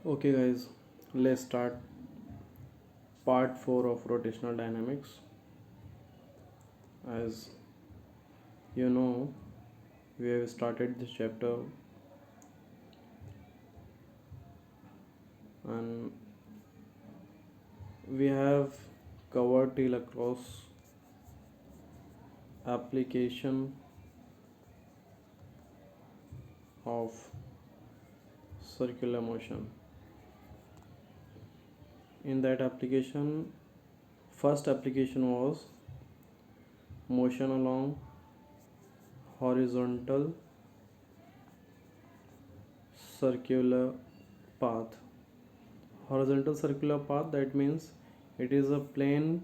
Okay, guys, let's start part 4 of rotational dynamics. As you know, we have started this chapter and we have covered till across application of circular motion. In that application, first application was motion along horizontal circular path. Horizontal circular path, that means it is a plane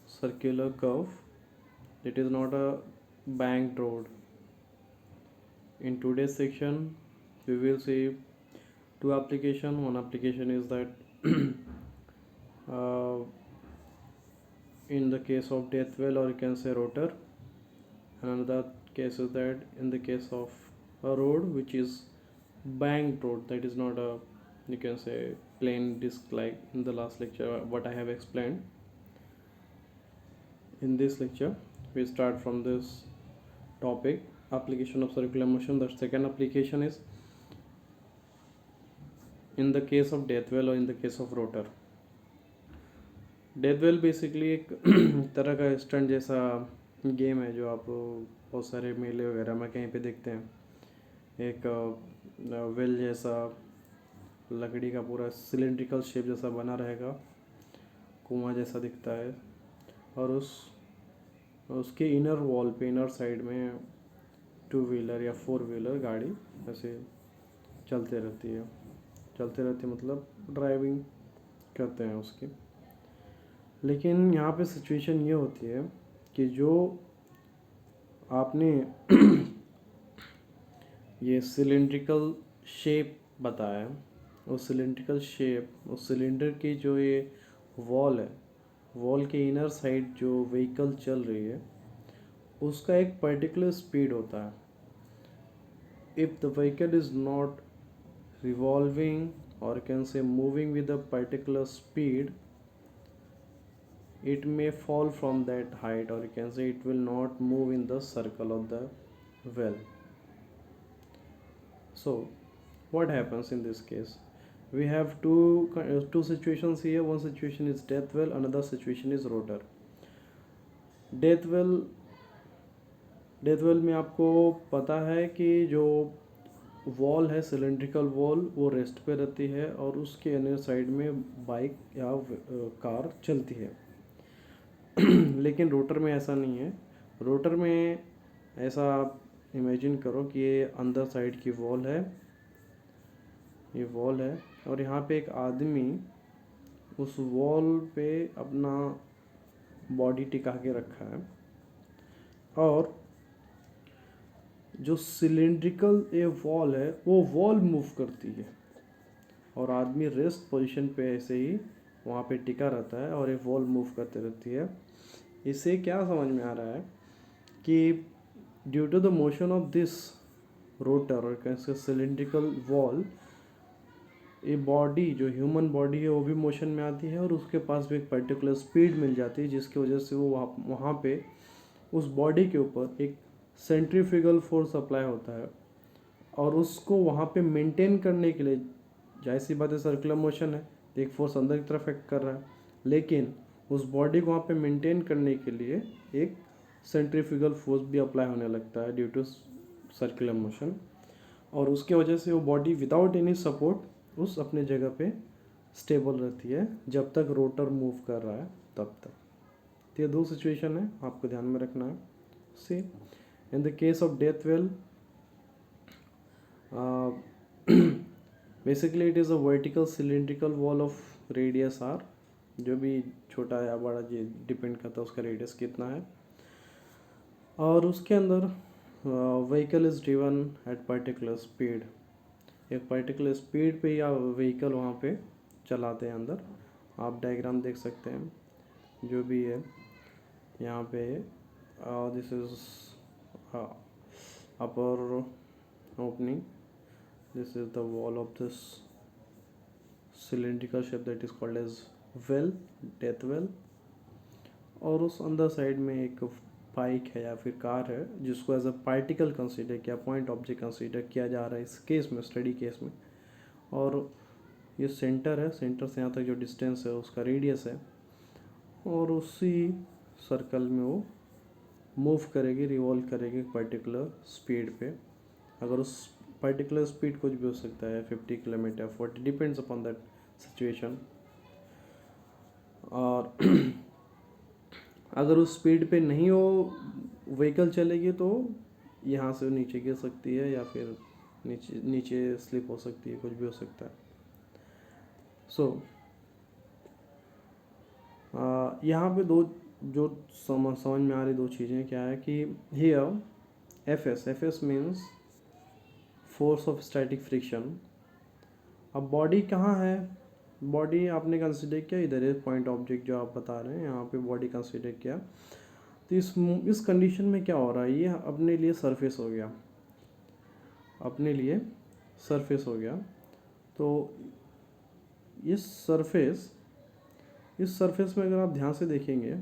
circular curve. It is not a banked road. In today's section, we will see two application. One application is that uh, in the case of death well, or you can say rotor. Another case is that in the case of a road which is banked road, that is not a, you can say, plain disc like in the last lecture what I have explained. In this lecture, we start from this topic, application of circular motion. The second application is in the case of death well or in the case of rotor. Death well basically एक तरह का stunt जैसा game है जो आप बहुत सारे मेले वगैरह में कहीं पे देखते हैं। एक वेल जैसा लकड़ी का पूरा सिलेंड्रिकल शेप जैसा बना रहेगा, कुआं जैसा दिखता है, और उसके इनर वॉल पे, इनर साइड में टू व्हीलर या फोर व्हीलर गाड़ी ऐसे चलते रहती मतलब ड्राइविंग करते हैं उसकी। लेकिन यहाँ पे सिचुएशन ये होती है कि जो आपने ये सिलेंड्रिकल शेप बताया, उस सिलेंड्रिकल शेप, उस सिलेंडर की जो ये वॉल है, वॉल के इनर साइड जो व्हीकल चल रही है उसका एक पर्टिकुलर स्पीड होता है। If the vehicle is not revolving, or you can say moving with a particular speed, it may fall from that height, or you can say it will not move in the circle of the well. So what happens in this case? We have two situations here. One situation is death well, another situation is rotor. Death well में आपको पता है कि जो wall है, cylindrical wall, वो rest पे रहती है और उसके अन्य साइड में बाइक या कार चलती है। लेकिन रोटर में ऐसा नहीं है। रोटर में ऐसा आप इमेजिन करो कि ये अंदर साइड की वॉल है, ये वॉल है, और यहाँ पे एक आदमी उस वॉल पे अपना बॉडी टिका के रखा है, और जो सिलेंड्रिकल ये वॉल है वो वॉल मूव करती है और आदमी रेस्ट पोजीशन पे ऐसे ही वहाँ पे टिका रहता है और ये वॉल मूव करते रहती है। इससे क्या समझ में आ रहा है कि due to the motion of this rotor और कैसे सिलेंड्रिकल वॉल, ये बॉडी, जो ह्यूमन बॉडी है, वो भी मोशन में आती है और उसके पास भी एक पर्टिकुलर स्पीड मिल जाती है, जिसकी वजह से वो वहाँ पे उस बॉडी के ऊपर एक सेंट्रीफ्यूगल फोर्स अप्लाई होता है और उसको वहाँ पे मेंटेन करने के लिए, जाहिर सी बात है सर्कुलर मोशन है, एक फोर्स अंदर की तरफ एक्ट कर रहा है, लेकिन उस बॉडी को वहाँ पे मेंटेन करने के लिए एक सेंट्रीफ्यूगल फोर्स भी अप्लाई होने लगता है ड्यू टू सर्कुलर मोशन, और उसके वजह से वो बॉडी विदाउट एनी सपोर्ट उस अपने जगह पे स्टेबल रहती है जब तक रोटर मूव कर रहा है तब तक। तो ये दो सिचुएशन है, आपको ध्यान में रखना है। सी in the case of death well, basically it is a vertical cylindrical wall of radius r, जो भी छोटा या बड़ा जी डिपेंड करता है उसका रेडियस कितना है, और उसके अंदर vehicle is driven at particular speed. एक पर्टिकुलर स्पीड पे या व्हीकल वहाँ पे चलाते हैं अंदर। आप डायग्राम देख सकते हैं जो भी है यहाँ पे। This is upper opening, this is the wall of this cylindrical shape that is called as well, death well. और उस अंदर साइड में एक बाइक है या फिर कार है जिसको एज अ पार्टिकल कंसीडर किया, पॉइंट ऑब्जेक्ट कंसीडर किया जा रहा है इस केस में, स्टडी केस में। और ये सेंटर है, सेंटर से यहाँ तक जो डिस्टेंस है उसका रेडियस है, और उसी सर्कल में वो मूव करेगी, रिवॉल्व करेगी पर्टिकुलर स्पीड पे। अगर उस पर्टिकुलर स्पीड कुछ भी हो सकता है, 50 kilometre, 40, depends upon that situation. और अगर उस स्पीड पे नहीं वो व्हीकल चलेगी तो यहाँ से नीचे गिर सकती है या फिर नीचे नीचे स्लिप हो सकती है, कुछ भी हो सकता है। सो यहाँ पे दो जो समझ में आ रही दो चीज़ें क्या है कि here F S means force of static friction. अब बॉडी कहाँ है, बॉडी आपने कंसिडर किया इधर है, पॉइंट ऑब्जेक्ट जो आप बता रहे हैं यहाँ पे बॉडी कंसिडर किया। तो इस कंडीशन में क्या हो रहा है, ये अपने लिए सरफेस हो गया, अपने लिए सरफेस हो गया। तो इस सरफेस में अगर आप ध्यान से देखेंगे,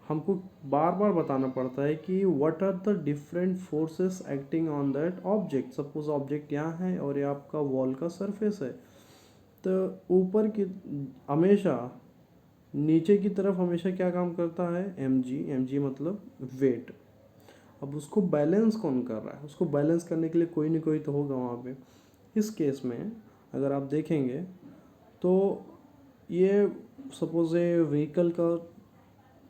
हमको बार बार बताना पड़ता है कि what are the different forces acting on that object. Suppose object यहाँ है और ये आपका वॉल का सरफेस है, तो ऊपर की हमेशा, नीचे की तरफ हमेशा क्या काम करता है, mg मतलब वेट। अब उसको बैलेंस कौन कर रहा है, उसको बैलेंस करने के लिए कोई ना कोई तो होगा वहाँ पे। इस केस में अगर आप देखेंगे तो ये सपोज ये व्हीकल का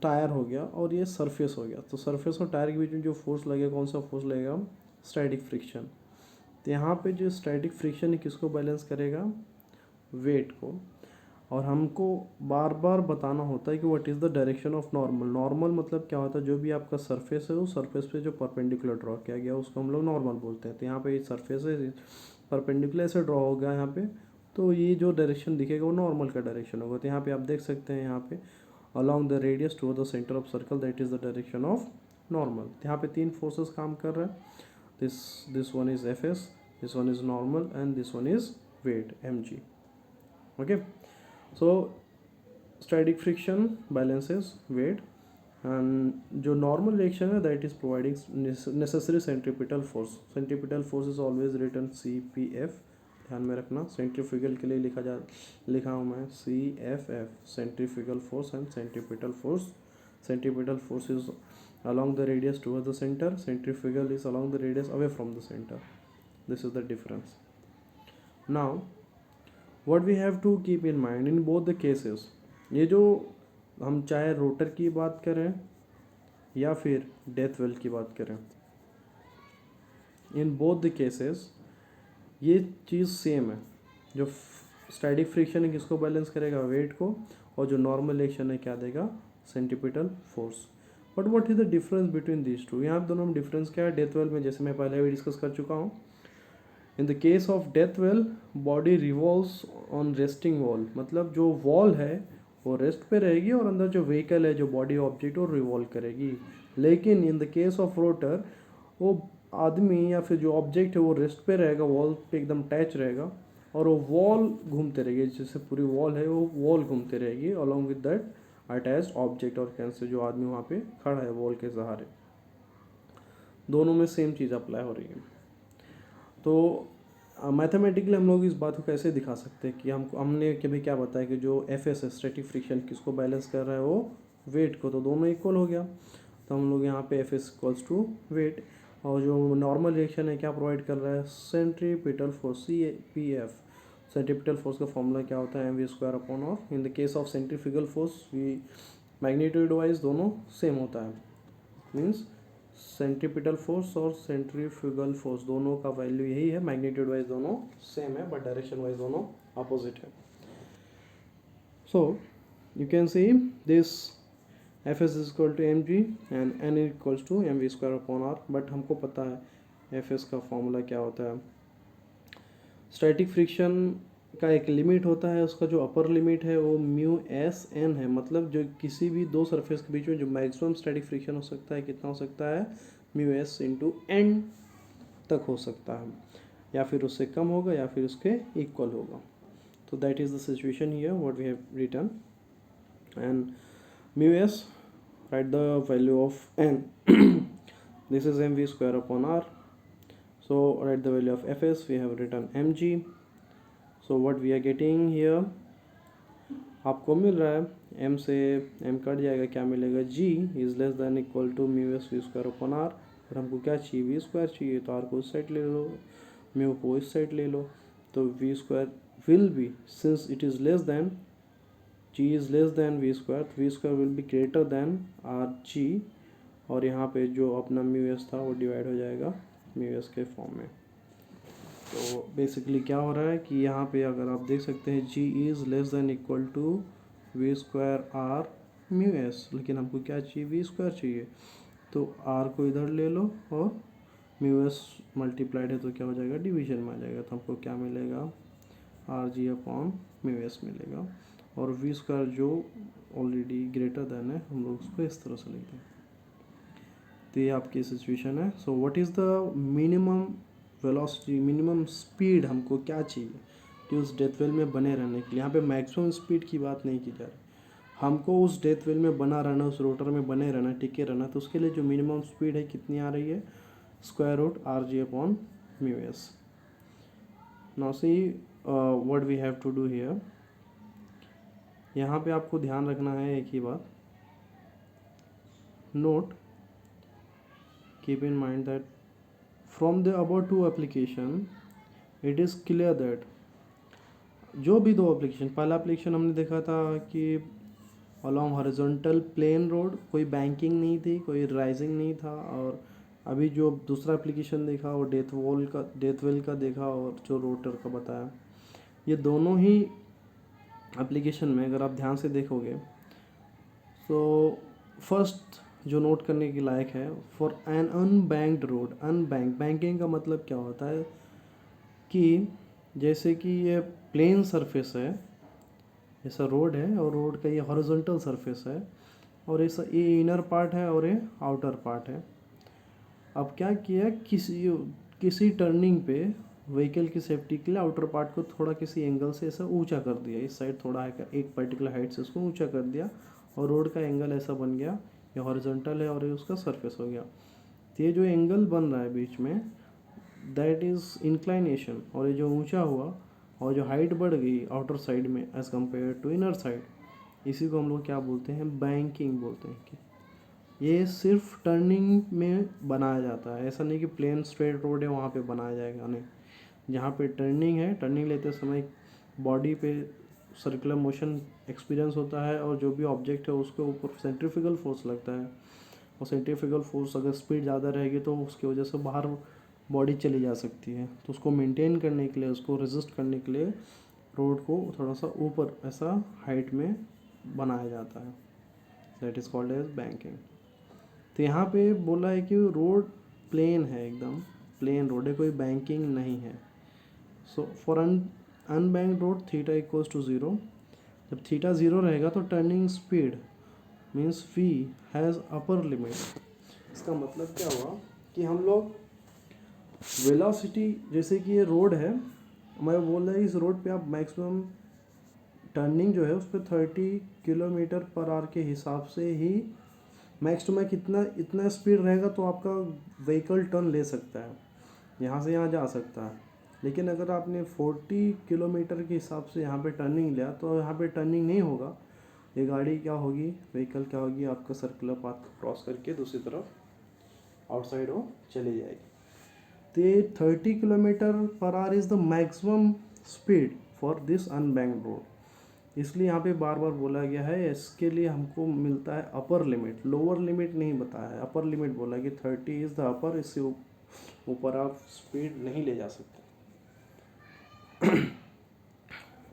टायर हो गया और ये सरफेस हो गया, तो सरफेस और टायर के बीच में जो फोर्स लगेगा, कौन सा फोर्स लगेगा, स्टैटिक फ्रिक्शन। तो यहाँ पे जो स्टैटिक फ्रिक्शन है किसको बैलेंस करेगा, वेट को। और हमको बार बार बताना होता है कि what is the direction of normal. Normal मतलब क्या होता है, जो भी आपका सरफेस है उस सरफेस पे जो परपेंडिकुलर ड्रॉ किया गया उसको हम लोग नॉर्मल बोलते हैं। तो यहाँ पे ये सरफेस है, परपेंडिकुलर से ड्रॉ होगा यहाँ पे, तो ये जो डायरेक्शन दिखेगा वो नॉर्मल का डायरेक्शन होगा। तो यहाँ पे आप देख सकते हैं, यहाँ पे along the radius to the centre of circle that is the direction of normal. यहाँ पे तीन फोर्सेस काम कर रहे हैं, this one is F S, this one is normal and this one is weight mg। Okay, so static friction balances weight, and जो normal reaction है that is providing necessary centripetal force. Centripetal force is always written CPF, ध्यान में रखना। Centrifugal के लिए लिखा हूँ मैं CFF, centrifugal force and centripetal force. Centripetal force is along the radius towards the center, centrifugal is along the radius away from the center. This is the difference. Now what we have to keep in mind in both the cases, ये जो हम चाहे rotor की बात करें या फिर death well की बात करें, इन बोथ द केसेस ये चीज़ सेम है। जो स्टैटिक फ्रिक्शन है किसको बैलेंस करेगा, वेट को, और जो नॉर्मल एक्शन है क्या देगा, centripetal force. But what is the difference between these two, यहाँ दोनों में डिफरेंस क्या है। डेथ वेल में जैसे मैं पहले भी डिस्कस कर चुका हूँ, इन the case of death well body revolves on resting wall, मतलब जो वॉल है वो रेस्ट पे रहेगी और अंदर जो व्हीकल है, जो बॉडी ऑब्जेक्ट, वो रिवॉल्व करेगी। लेकिन इन द केस ऑफ रोटर, वो आदमी या फिर जो ऑब्जेक्ट है वो रेस्ट पे रहेगा, वॉल पे एकदम टैच रहेगा, और वो वॉल घूमते रहेगी, जैसे पूरी वॉल है वो वॉल घूमते रहेगी along with that attached object और कैंसर जो आदमी वहाँ पे खड़ा है वॉल के सहारे। दोनों में सेम चीज़ अप्लाई हो रही है। तो मैथमेटिकली हम लोग इस बात को कैसे दिखा सकते हैं कि हमने कभी क्या बताया कि जो एफ एस स्टैटिक फ्रिक्शन किसको बैलेंस कर रहा है, वो वेट को, तो दोनों इक्वल हो गया। तो हम लोग यहाँ पे F S equals to weight, और जो नॉर्मल रिएक्शन है क्या प्रोवाइड कर रहा है, centripetal force CPF। Centripetal force का फॉर्मूला क्या होता है, mv² upon R. In the case of centrifugal force we magnitude wise दोनों सेम होता है, मीन्स सेंट्रीपिटल फोर्स और सेंट्रीफ्यूगल फोर्स दोनों का वैल्यू यही है, मैग्नीट्यूड वाइज दोनों सेम है बट डायरेक्शन वाइज दोनों अपोजिट है। So you can see this F S is equal to mg and n equals to mv² upon are. But हमको पता है एफ एस का फॉर्मूला क्या होता है। स्टैटिक फ्रिक्शन का एक लिमिट होता है, उसका जो अपर लिमिट है वो μSn है, मतलब जो किसी भी दो सरफेस के बीच में जो मैक्सिमम स्टैटिक फ्रिक्शन हो सकता है कितना हो सकता है, μS इंटू n तक हो सकता है, या फिर उससे कम होगा या फिर उसके इक्वल होगा। So that is the situation here what we have written. And mu s, write the value of n. This is mv square upon r. So write the value of fs, we have written mg. So what we are getting here, आपको मिल रहा है m से m cut जाएगा, क्या मिलेगा, g is less than equal to mu S V square upon R. और हमको क्या चाहिए, वी स्क्वायर चाहिए, तो r को उस साइड ले लो, म्यू को इस साइड ले लो। तो V square will be, since it is less than, g is less than V square, तो V square will be greater than R G. और यहाँ पे जो अपना म्यू एस था वो डिवाइड हो जाएगा म्यू एस के फॉर्म में। तो बेसिकली क्या हो रहा है कि यहाँ पे अगर आप देख सकते हैं g is less than equal to V square R mu S, लेकिन हमको क्या चाहिए, वी स्क्वायर चाहिए। तो r को इधर ले लो और म्यू एस मल्टीप्लाइड है तो क्या हो जाएगा, डिवीजन में आ जाएगा। तो हमको क्या मिलेगा, are G upon mu S मिलेगा। और वी स्क्वायर जो ऑलरेडी ग्रेटर देन है, हम लोग उसको इस तरह से लिखते हैं। तो ये आपकी सिचुएशन है। So what is the minimum velocity, minimum speed हमको क्या चाहिए कि उस डेथ वेल में बने रहने के लिए। यहाँ पे मैक्सिमम स्पीड की बात नहीं की जा रही, हमको उस डेथ वेल में बना रहना, उस रोटर में बने रहना, टिके रहना। तो उसके लिए जो मिनिमम स्पीड है कितनी आ रही है, square root R G upon mu S. Now see what we have to do here. यहाँ पे आपको ध्यान रखना है एक ही बात, note, keep in mind that from the above two application it is clear that जो भी दो एप्लीकेशन, पहला एप्लीकेशन हमने देखा था कि अलॉन्ग हॉरिजॉन्टल प्लेन रोड, कोई बैंकिंग नहीं थी, कोई राइजिंग नहीं था। और अभी जो दूसरा एप्लीकेशन देखा वो डेथ वेल का देखा और जो रोटर का बताया। ये दोनों ही एप्लीकेशन में अगर आप ध्यान से देखोगे तो फर्स्ट जो नोट करने के लायक है, for an unbanked road, banking का मतलब क्या होता है कि जैसे कि ये प्लेन सरफेस है, ऐसा रोड है और रोड का ये हॉरिजॉन्टल सरफेस है, और ऐसा ये इनर पार्ट है और ये आउटर पार्ट है। अब क्या किया, किसी टर्निंग पे व्हीकल की सेफ्टी के लिए आउटर पार्ट को थोड़ा किसी एंगल से ऐसा ऊंचा कर दिया, इस साइड थोड़ा एक पर्टिकुलर हाइट से उसको ऊंचा कर दिया, और रोड का एंगल ऐसा बन गया, ये हॉरिजॉन्टल है और ये उसका सरफेस हो गया। तो ये जो एंगल बन रहा है बीच में, दैट इज़ इंक्लाइनेशन। और ये जो ऊंचा हुआ और जो हाइट बढ़ गई आउटर साइड में as compared to inner side, इसी को हम लोग क्या बोलते हैं, बैंकिंग बोलते हैं। कि ये सिर्फ टर्निंग में बनाया जाता है, ऐसा नहीं कि प्लेन स्ट्रेट रोड है वहाँ पे बनाया जाएगा, नहीं। जहाँ पे टर्निंग है, टर्निंग लेते समय बॉडी पे सर्कुलर मोशन एक्सपीरियंस होता है, और जो भी ऑब्जेक्ट है उसके ऊपर सेंट्रीफ्यूगल फोर्स लगता है, और सेंट्रीफ्यूगल फोर्स अगर स्पीड ज़्यादा रहेगी तो उसकी वजह से बाहर बॉडी चली जा सकती है। तो उसको मेंटेन करने के लिए, उसको रेजिस्ट करने के लिए रोड को थोड़ा सा ऊपर ऐसा हाइट में बनाया जाता है, that is called as banking. तो यहाँ पे बोला है कि रोड प्लेन है, एकदम प्लेन रोड है, कोई बैंकिंग नहीं है। So for unbanked road theta equals to 0। जब थीटा 0 रहेगा तो turning speed means V has upper limit. इसका मतलब क्या हुआ कि हम लोग वेलोसिटी, जैसे कि ये रोड है, मैं बोल रहा है इस रोड पे आप मैक्सिमम टर्निंग जो है उस पर 30 किलोमीटर पर आवर के हिसाब से ही मैक्स टू मैक्स इतना स्पीड रहेगा तो आपका व्हीकल टर्न ले सकता है, यहाँ से यहाँ जा सकता है। लेकिन अगर आपने 40 किलोमीटर के हिसाब से यहाँ पे टर्निंग लिया तो यहाँ पे टर्निंग नहीं होगा, ये गाड़ी क्या होगी, व्हीकल क्या होगी, आपका सर्कुलर पाथ क्रॉस करके दूसरी तरफ आउटसाइड वो चली जाएगी। तो ये 30 kilometre per our is the maximum speed for this unbanked road. इसलिए यहाँ पे बार बार बोला गया है, इसके लिए हमको मिलता है अपर लिमिट, लोअर लिमिट नहीं बताया है, अपर लिमिट बोला कि 30 इज़ द अपर, इससे ऊपर आप स्पीड नहीं ले जा सकते।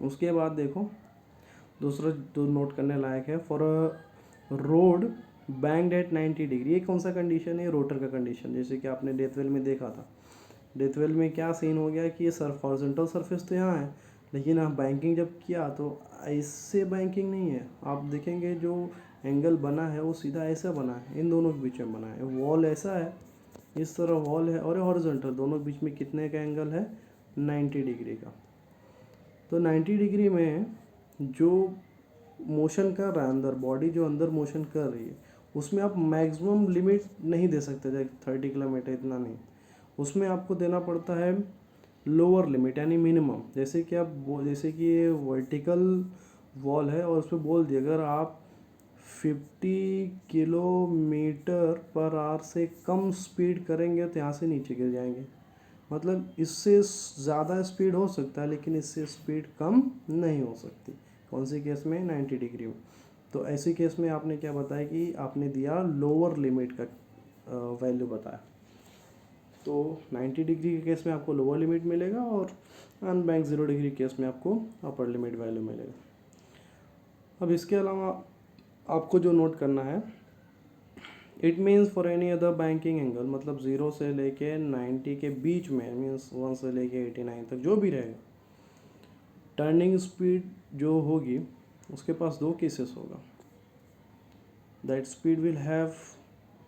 उसके बाद देखो दूसरा जो नोट करने लायक है, for a road banked eight 90 degree, ये कौन सा कंडीशन है, रोटर का कंडीशन। जैसे कि आपने डेथ वेल में देखा था, डेथ वेल में क्या सीन हो गया कि ये हॉरिजॉन्टल सरफेस तो यहाँ है, लेकिन आप बैंकिंग जब किया तो ऐसे बैंकिंग नहीं है। आप देखेंगे जो एंगल बना है वो सीधा ऐसा बना है, इन दोनों के बीच में बना है। वॉल ऐसा है, इस तरह वॉल है, और हॉरिजॉन्टल, दोनों के बीच में कितने का एंगल है, 90 डिग्री का। तो 90 डिग्री में जो मोशन कर रहा है अंदर, बॉडी जो अंदर मोशन कर रही है, उसमें आप मैक्सिमम लिमिट नहीं दे सकते, जैसे 30 किलोमीटर इतना नहीं, उसमें आपको देना पड़ता है लोअर लिमिट यानी मिनिमम। जैसे कि जैसे कि ये वर्टिकल वॉल है और उस पर बोल दिया अगर आप 50 किलोमीटर पर आवर से कम स्पीड करेंगे तो यहाँ से नीचे गिर जाएंगे। मतलब इससे ज़्यादा स्पीड हो सकता है लेकिन इससे स्पीड कम नहीं हो सकती। कौन सी केस में? 90 डिग्री में। तो ऐसी केस में आपने क्या बताया कि आपने दिया लोअर लिमिट का वैल्यू बताया। तो 90 डिग्री के केस में आपको लोअर लिमिट मिलेगा और अनबैंक 0 डिग्री केस में आपको अपर लिमिट वैल्यू मिलेगा। अब इसके अलावा आपको जो नोट करना है, it means for any other banking angle, मतलब 0 से लेके 90 के बीच में, मीन्स 1 से लेके 89 तक जो भी रहेगा, टर्निंग स्पीड जो होगी उसके पास दो केसेस होगा, that speed will have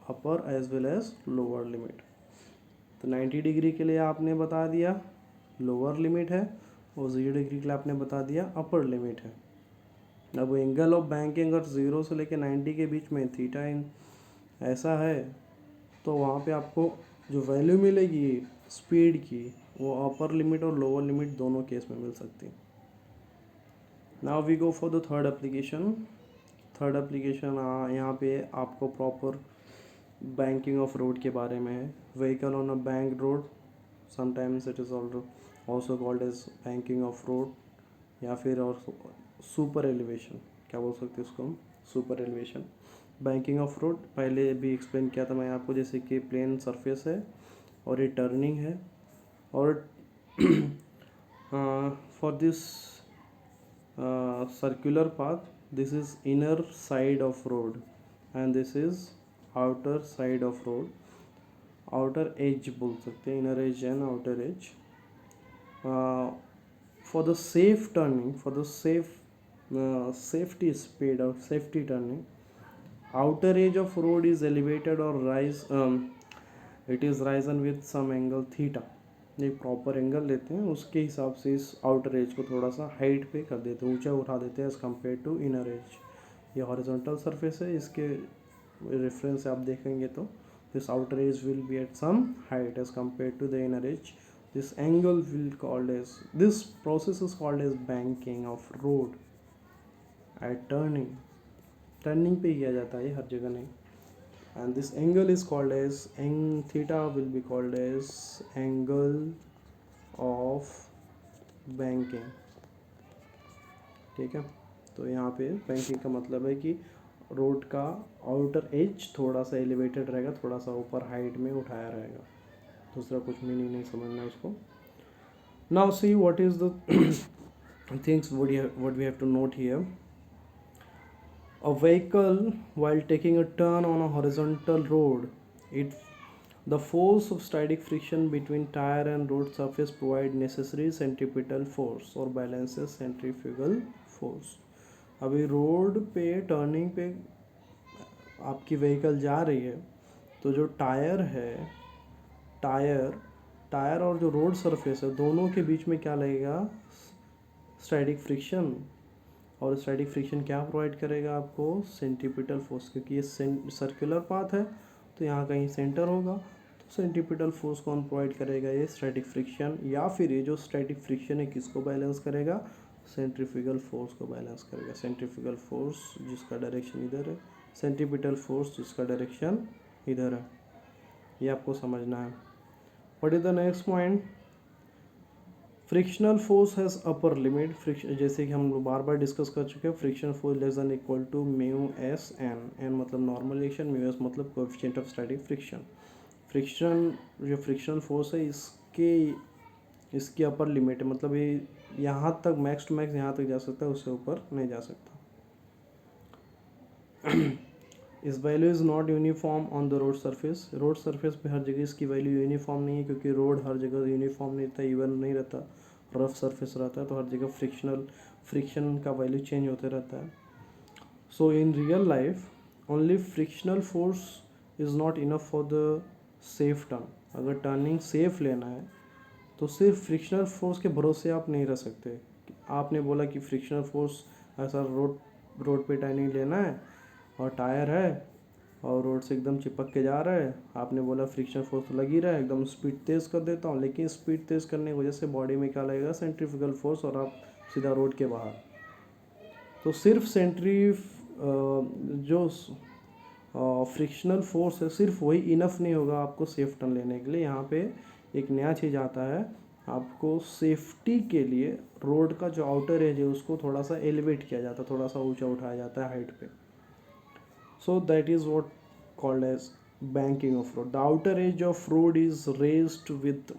upper as well as lower limit. तो 90 डिग्री के लिए आपने बता दिया लोअर लिमिट है और 0 डिग्री के लिए आपने बता दिया अपर लिमिट है। अब एंगल ऑफ बैंकिंग अगर 0 से लेकर 90 के बीच में थीटा इन ऐसा है तो वहाँ पे आपको जो वैल्यू मिलेगी स्पीड की वो अपर लिमिट और लोअर लिमिट दोनों केस में मिल सकती है। Now we go for the third application. Third application यहाँ पे आपको प्रॉपर बैंकिंग ऑफ रोड के बारे में है। Vehicle on a bank road, sometimes it is also called as banking of road, या फिर और सुपर एलिवेशन, क्या बोल सकते हैं उसको हम, super elevation. Banking of road पहले भी एक्सप्लेन किया था मैं आपको, जैसे कि प्लेन सरफेस है और ये टर्निंग है और for this circular path, this is inner side of road and this is outer side of road, outer edge बोल सकते हैं, inner edge and outer edge. For the safe turning, for the safety speed or safety turning, outer edge of road is elevated or it is risen with some angle theta. एक proper angle लेते हैं उसके हिसाब से इस outer as को थोड़ा सा हाइट पे कर देते हैं, ऊंचा उठा देते हैं as compared to inner edge. ये हॉरिजॉन्टल सरफेस है, इसके रेफरेंस से आप देखेंगे तो this outer edge will be at some height as compared to the inner edge. This angle will called as, this process is called as banking of road at turning. Turning पे किया जाता है, हर जगह नहीं। And this angle is called as theta will be called as angle of banking। ठीक है, तो यहाँ पे बैंकिंग का मतलब है कि रोड का आउटर एज थोड़ा सा एलिवेटेड रहेगा, थोड़ा सा ऊपर हाइट में उठाया रहेगा, दूसरा कुछ मीनिंग नहीं समझना उसको। Now see what is the things what we have to note here. A vehicle while taking a turn on a horizontal road, the force of static friction between tire and road surface provide necessary centripetal force or balances centrifugal force। अभी road पे turning पे आपकी vehicle जा रही है तो जो tyre है, टायर और जो रोड सरफेस है दोनों के बीच में क्या लगेगा? Static friction. और स्टैटिक फ्रिक्शन क्या प्रोवाइड करेगा आपको? सेंट्रीपिटल फोर्स, क्योंकि ये सर्कुलर पाथ है तो यहाँ कहीं सेंटर होगा, तो सेंट्रीपिटल फोर्स कौन प्रोवाइड करेगा? ये स्टैटिक फ्रिक्शन। या फिर ये जो स्टैटिक फ्रिक्शन है किसको बैलेंस करेगा? सेंट्रीफ्यूगल फोर्स को बैलेंस करेगा। सेंट्रीफ्यूगल फोर्स जिसका डायरेक्शन इधर है, सेंट्रीपिटल फोर्स जिसका डायरेक्शन इधर है, ये आपको समझना है। What is the next point? Frictional force has upper limit. जैसे कि हम लोग बार बार डिस्कस कर चुके हैं, friction force less than equal to mu S N. N मतलब नॉर्मल रिएक्शन, म्यू एस मतलब कोएफिशिएंट ऑफ स्टैटिक फ्रिक्शन। जो फ्रिक्शनल फोर्स है इसकी अपर लिमिट है, मतलब ये यहाँ तक मैक्स टू मैक्स यहाँ तक जा सकता है, उससे ऊपर नहीं जा सकता। इस value is not uniform on the road surface. Road surface पे हर जगह इसकी वैल्यू यूनिफॉर्म नहीं है, क्योंकि रोड हर जगह यूनिफॉर्म नहीं रहता, इवन नहीं रहता, रफ सरफेस रहता है, तो हर जगह फ्रिक्शन का वैल्यू चेंज होते रहता है। So in real life only frictional force is not enough for the safe turn. अगर टर्निंग सेफ लेना है तो सिर्फ फ्रिक्शनल फोर्स के भरोसे आप नहीं रह सकते। आपने बोला कि फ्रिक्शनल फोर्स ऐसा रोड पे टाइनिंग लेना है और टायर है और रोड से एकदम चिपक के जा रहा है, आपने बोला फ्रिक्शन फोर्स तो लग ही रहा है, एकदम स्पीड तेज़ कर देता हूँ, लेकिन स्पीड तेज़ करने की वजह से बॉडी में क्या लगेगा, सेंट्रीफ्यूगल फोर्स, और आप सीधा रोड के बाहर। तो सिर्फ जो फ्रिक्शनल फोर्स है सिर्फ वही इनफ नहीं होगा आपको सेफ टर्न लेने के लिए। यहाँ पे एक नया चीज़ आता है, आपको सेफ्टी के लिए रोड का जो आउटर एज है उसको थोड़ा सा एलिवेट किया जाता है, थोड़ा सा ऊंचा उठाया जाता है हाइट पे। So that is what called as banking of road. The outer edge of road is raised with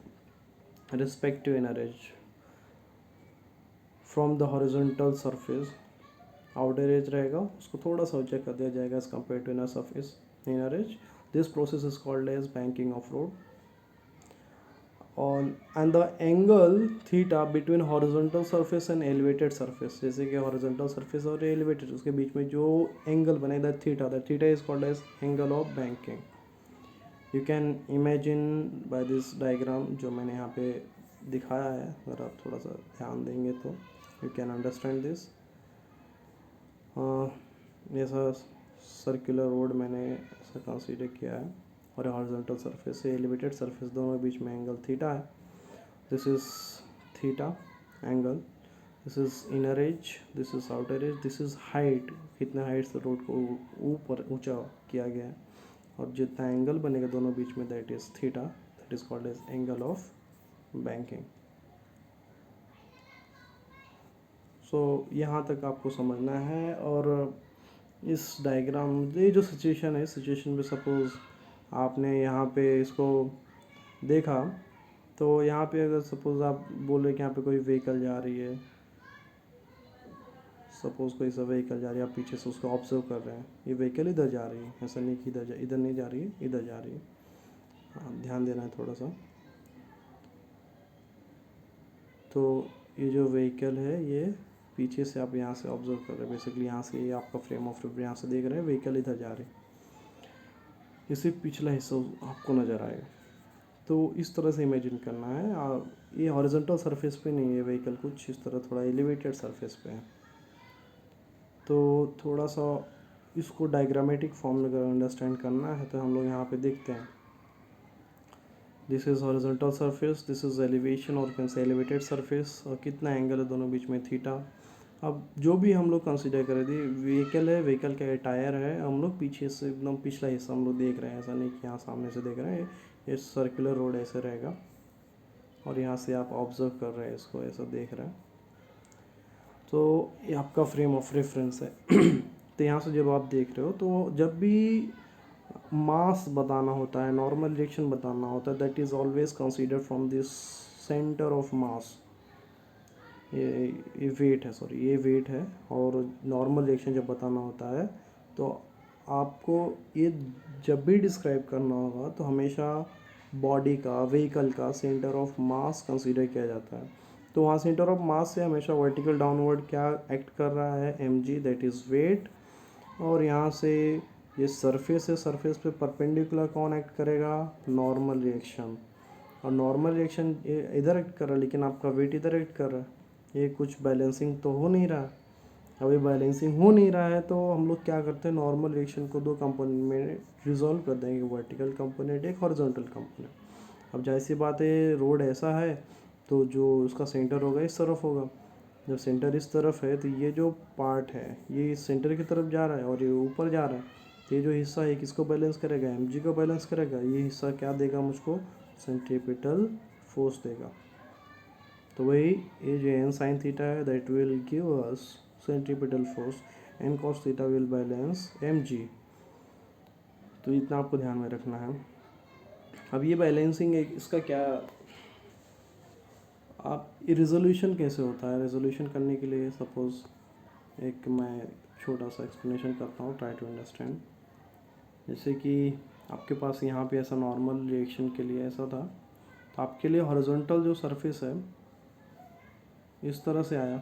respect to inner edge from the horizontal surface. Outer edge रहेगा उसको थोड़ा सा ऊंचा कर दिया जाएगा as compared to inner surface, inner edge. This process is called as banking of road. On and the angle theta between horizontal surface and elevated surface, जैसे कि horizontal surface और elevated उसके बीच में जो angle बनेगा that theta is called as angle of banking. You can imagine by this diagram जो मैंने यहाँ पे दिखाया है, अगर आप थोड़ा सा ध्यान देंगे तो you can understand this. ऐसा सर्कुलर रोड मैंने ऐसा कंसीडर किया है और हॉरिजॉन्टल सरफेस से एलिवेटेड सरफेस दोनों के बीच में एंगल थीटा है. This is theta angle, this is inner edge, this is outer as, this is height, कितना हाइट से रोड को ऊपर ऊंचा किया गया है, और जितना एंगल बनेगा दोनों बीच में that is theta, that is called as angle of banking. So यहाँ तक आपको समझना है. और इस डायग्राम ये जो सिचुएशन है, सिचुएशन में सपोज़ आपने यहाँ पे इसको देखा, तो यहाँ पे अगर सपोज़ आप बोल रहे कि यहाँ पे कोई व्हीकल जा रही है, सपोज़ कोई सा व्हीकल जा रही है, आप पीछे से उसको ऑब्जर्व कर रहे हैं, ये व्हीकल इधर जा रही है, ऐसा नहीं कि इधर नहीं जा रही है, इधर जा रही है. हाँ, ध्यान देना है थोड़ा सा. तो ये जो व्हीकल है ये पीछे से आप यहाँ से ऑब्जर्व कर रहे हैं, बेसिकली यहाँ से ये आपका फ्रेम ऑफ रेफरेंस यहाँ से देख रहे हैं, व्हीकल इधर जा रहे हैं, इसी पिछला हिस्सा आपको नज़र आएगा. तो इस तरह से इमेजिन करना है. ये हॉरिजॉन्टल सरफेस पे नहीं है व्हीकल, कुछ इस तरह थोड़ा एलिवेटेड सरफेस पे है. तो थोड़ा सा इसको डायग्रामेटिक फॉर्म में अगर अंडरस्टैंड करना है तो हम लोग यहाँ पे देखते हैं. This is horizontal surface, this is elevation और कैन से एलिवेटेड सरफेस, और कितना एंगल है दोनों बीच में, थीटा. अब जो भी हम लोग कंसिडर करें थी, व्हीकल है, व्हीकल का टायर है, हम लोग पीछे से एकदम पिछला हिस्सा हम लोग देख रहे हैं, ऐसा नहीं कि यहाँ सामने से देख रहे हैं. ये सर्कुलर रोड ऐसे रहेगा और यहाँ से आप ऑब्जर्व कर रहे हैं इसको, ऐसा देख रहे हैं. तो ये आपका फ्रेम ऑफ रेफरेंस है. तो यहाँ से जब आप देख रहे हो, तो जब भी मास बताना होता है, नॉर्मल रिएक्शन बताना होता है, that is always consider from this centre of mass. ये वेट है, सॉरी ये वेट है. और नॉर्मल रिएक्शन जब बताना होता है तो आपको ये जब भी डिस्क्राइब करना होगा तो हमेशा बॉडी का, व्हीकल का सेंटर ऑफ मास कंसीडर किया जाता है. तो वहाँ सेंटर ऑफ मास से हमेशा वर्टिकल डाउनवर्ड क्या एक्ट कर रहा है, mg, दैट इज़ वेट. और यहाँ से ये सरफेस है, सरफेस पे परपेंडिकुलर कौन एक्ट करेगा, नॉर्मल रिएक्शन. और नॉर्मल रिएक्शन इधर एक्ट कर रहा है लेकिन आपका वेट इधर एक्ट कर रहा है, ये कुछ बैलेंसिंग तो हो नहीं रहा. अब ये बैलेंसिंग हो नहीं रहा है तो हम लोग क्या करते हैं, नॉर्मल रिएक्शन को दो कंपोनेंट में रिजॉल्व कर देंगे, वर्टिकल कंपोनेंट एक, हॉरिजॉन्टल कंपोनेंट. अब जाहिर सी बात है, रोड ऐसा है तो जो उसका सेंटर होगा इस तरफ होगा. जब सेंटर इस तरफ है तो ये जो पार्ट है ये इस सेंटर की तरफ जा रहा है और ये ऊपर जा रहा है. तो ये जो हिस्सा है किसको बैलेंस करेगा, mg को बैलेंस करेगा. ये हिस्सा क्या देगा मुझको, सेंट्रीपिटल फोर्स देगा. तो वही ये जो एन साइन थीटा है that will give us centripetal force, N cos theta will balance mg. तो इतना आपको ध्यान में रखना है. अब ये बैलेंसिंग एक इसका क्या, आप ये रिजोल्यूशन कैसे होता है, रेजोल्यूशन करने के लिए सपोज़ एक मैं छोटा सा एक्सप्लेनेशन करता हूँ, ट्राई टू अंडरस्टैंड. जैसे कि आपके पास यहाँ पे ऐसा नॉर्मल रिएक्शन के लिए ऐसा था, तो आपके लिए हॉरिजॉन्टल जो सरफेस है इस तरह से आया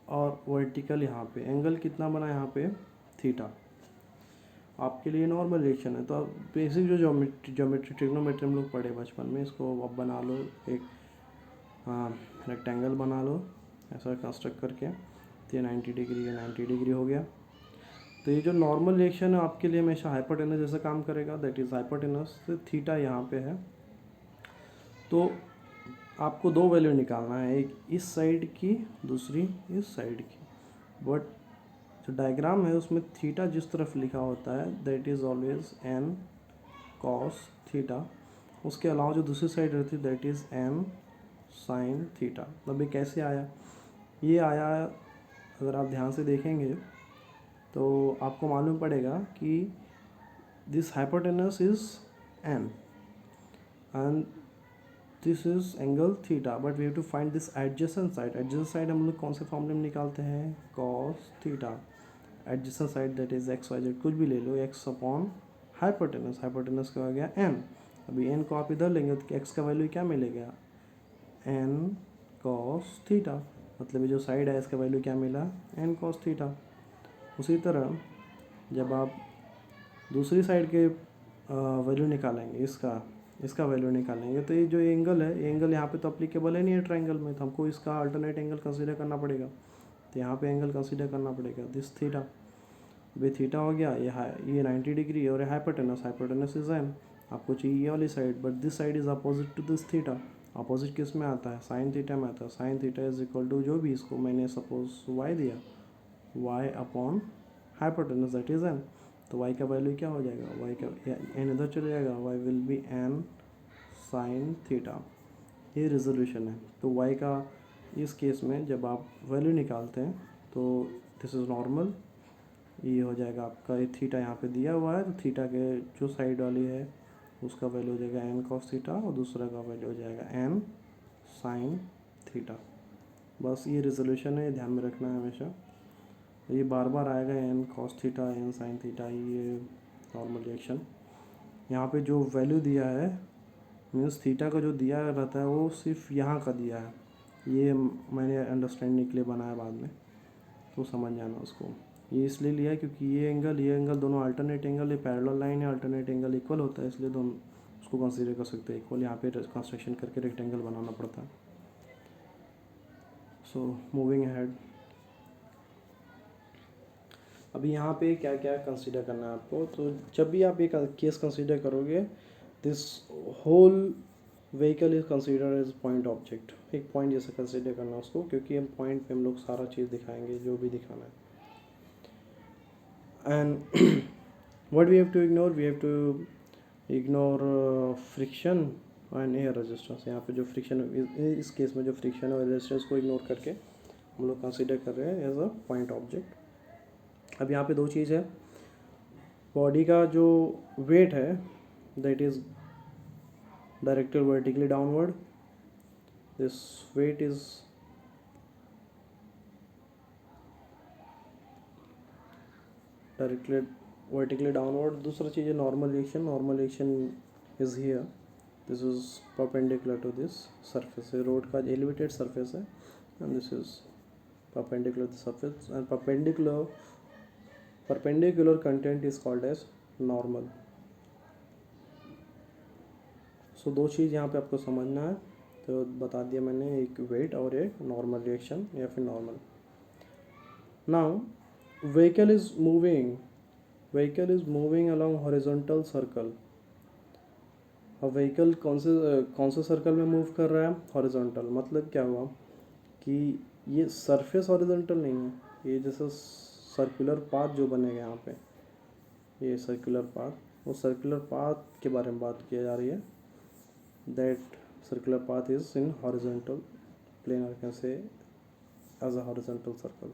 और वर्टिकल यहाँ पे एंगल कितना बना, यहाँ पे थीटा. आपके लिए नॉर्मल रिएक्शन है. तो आप बेसिक जो ज्योमेट्री ट्रिग्नोमेट्री हम लोग पढ़े बचपन में, इसको अब बना लो, एक रेक्टेंगल बना लो ऐसा कंस्ट्रक्ट करके, तो ये 90 डिग्री है, 90 डिग्री हो गया। तो ये जो नॉर्मल रिएक्शन है आपके लिए हमेशा हाइपोटेनस जैसा काम करेगा, दैट इज़ हाइपोटेनस थीटा यहाँ पे है। तो आपको दो वैल्यू निकालना है, एक इस साइड की, दूसरी इस साइड की। बट जो डायग्राम है उसमें थीटा जिस तरफ लिखा होता है that is always an cos theta, उसके अलावा जो दूसरी साइड रहती है that is N sine theta. अब ये कैसे आया? ये आया, अगर आप ध्यान से देखेंगे तो आपको मालूम पड़ेगा कि this hypotenuse is N and this is angle theta, but we have to find this adjacent side. Adjacent side हम लोग कौन से फॉर्मूले में निकालते हैं? Cos theta. Adjacent side that is X Y Z, कुछ भी ले लो, एक्स अपॉन हाइपोटेनस। हाइपोटेनस का हो गया एन। अभी एन को आप इधर लेंगे तो एक्स का वैल्यू क्या मिलेगा? N cos theta. मतलब ये जो साइड है इसका वैल्यू क्या मिला? N cos theta. उसी तरह जब आप दूसरी साइड के वैल्यू निकालेंगे, इसका वैल्यू निकालेंगे, तो ये जो एंगल है, ये एंगल यहाँ पे तो अप्लीकेबल है नहीं है ट्रायंगल में, तो हमको इसका अल्टरनेट एंगल कंसीडर करना पड़ेगा। तो यहाँ पे एंगल कंसीडर करना पड़ेगा दिस थीटा। वे थीटा हो गया, ये 90 डिग्री और हाइपोटेनस इज एन। आपको चाहिए ये वाली side, but this side is opposite to this theta. Opposite किस में आता है? साइन थीटा में आता है। Sine theta is equal to जो भी इसको मैंने सपोज वाई दिया, Y upon hypotenuse that is N. तो y का वैल्यू क्या हो जाएगा? y का एन इधर चले जाएगा, y will be N sine theta. ये रिजोल्यूशन है। तो y का इस केस में जब आप वैल्यू निकालते हैं तो दिस इज़ नॉर्मल, ये हो जाएगा आपका, ये थीटा यहाँ पे दिया हुआ है, तो थीटा के जो साइड वाली है उसका वैल्यू हो जाएगा एन कॉस थीटा और दूसरा का वैल्यू हो जाएगा एन साइन थीटा। बस ये रिजोल्यूशन है, ध्यान में रखना है हमेशा। ये बार बार आएगा, N cos theta, N sine theta, ये नॉर्मल रिएक्शन। यहाँ पे जो वैल्यू दिया है मीन्स थीटा का जो दिया रहता है वो सिर्फ यहाँ का दिया है, ये मैंने अंडरस्टैंडिंग के लिए बनाया बाद में, तो समझ जाना उसको। ये इसलिए लिया है क्योंकि ये एंगल दोनों अल्टरनेट एंगल, ये पैरेलल लाइन है, अल्टरनेट एंगल इक्वल होता है, इसलिए दोनों उसको कंसीडर कर सकते हैं इक्वल। यहाँ पे कंस्ट्रक्शन करके रेक्टेंगल बनाना पड़ता है। सो मूविंग अहेड, अभी यहाँ पे क्या क्या कंसीडर करना है आपको। तो जब भी आप एक केस कंसीडर करोगे, this whole vehicle is consider as point object. एक पॉइंट जैसे कंसीडर करना उसको, क्योंकि हम पॉइंट पे हम लोग सारा चीज़ दिखाएंगे जो भी दिखाना है। And what we have to ignore? We have to ignore friction and air resistance. यहाँ पे जो फ्रिक्शन, इस केस में जो फ्रिक्शन और रेजिस्टेंस को इग्नोर करके हम लोग कंसीडर कर रहे हैं एज अ पॉइंट ऑब्जेक्ट। अब यहाँ पे दो चीज़ है, बॉडी का जो वेट है that is directed vertically downward, this weight is directed vertically downward. दूसरा चीज़ है normal reaction is here, this is perpendicular to this surface. Road का एलिवेटेड सरफेस है and this is perpendicular to surface, and perpendicular content is called as normal। So दो चीज़ यहाँ पे आपको समझना है, तो बता दिया मैंने, एक वेट और एक नॉर्मल रिएक्शन या फिर normal. Now vehicle is moving along horizontal circle. अब व्हीकल कौन से सर्कल में मूव कर रहा है? हॉरिजॉन्टल। मतलब क्या हुआ कि ये सरफेस हॉरिजॉन्टल नहीं है, ये जैसा सर्कुलर पाथ जो बनेगा यहाँ पे, ये सर्कुलर पाथ, वो सर्कुलर पाथ के बारे में बात की जा रही है। That circular path is in horizontal plane, और कैसे एज अ हॉरिजॉन्टल सर्कल।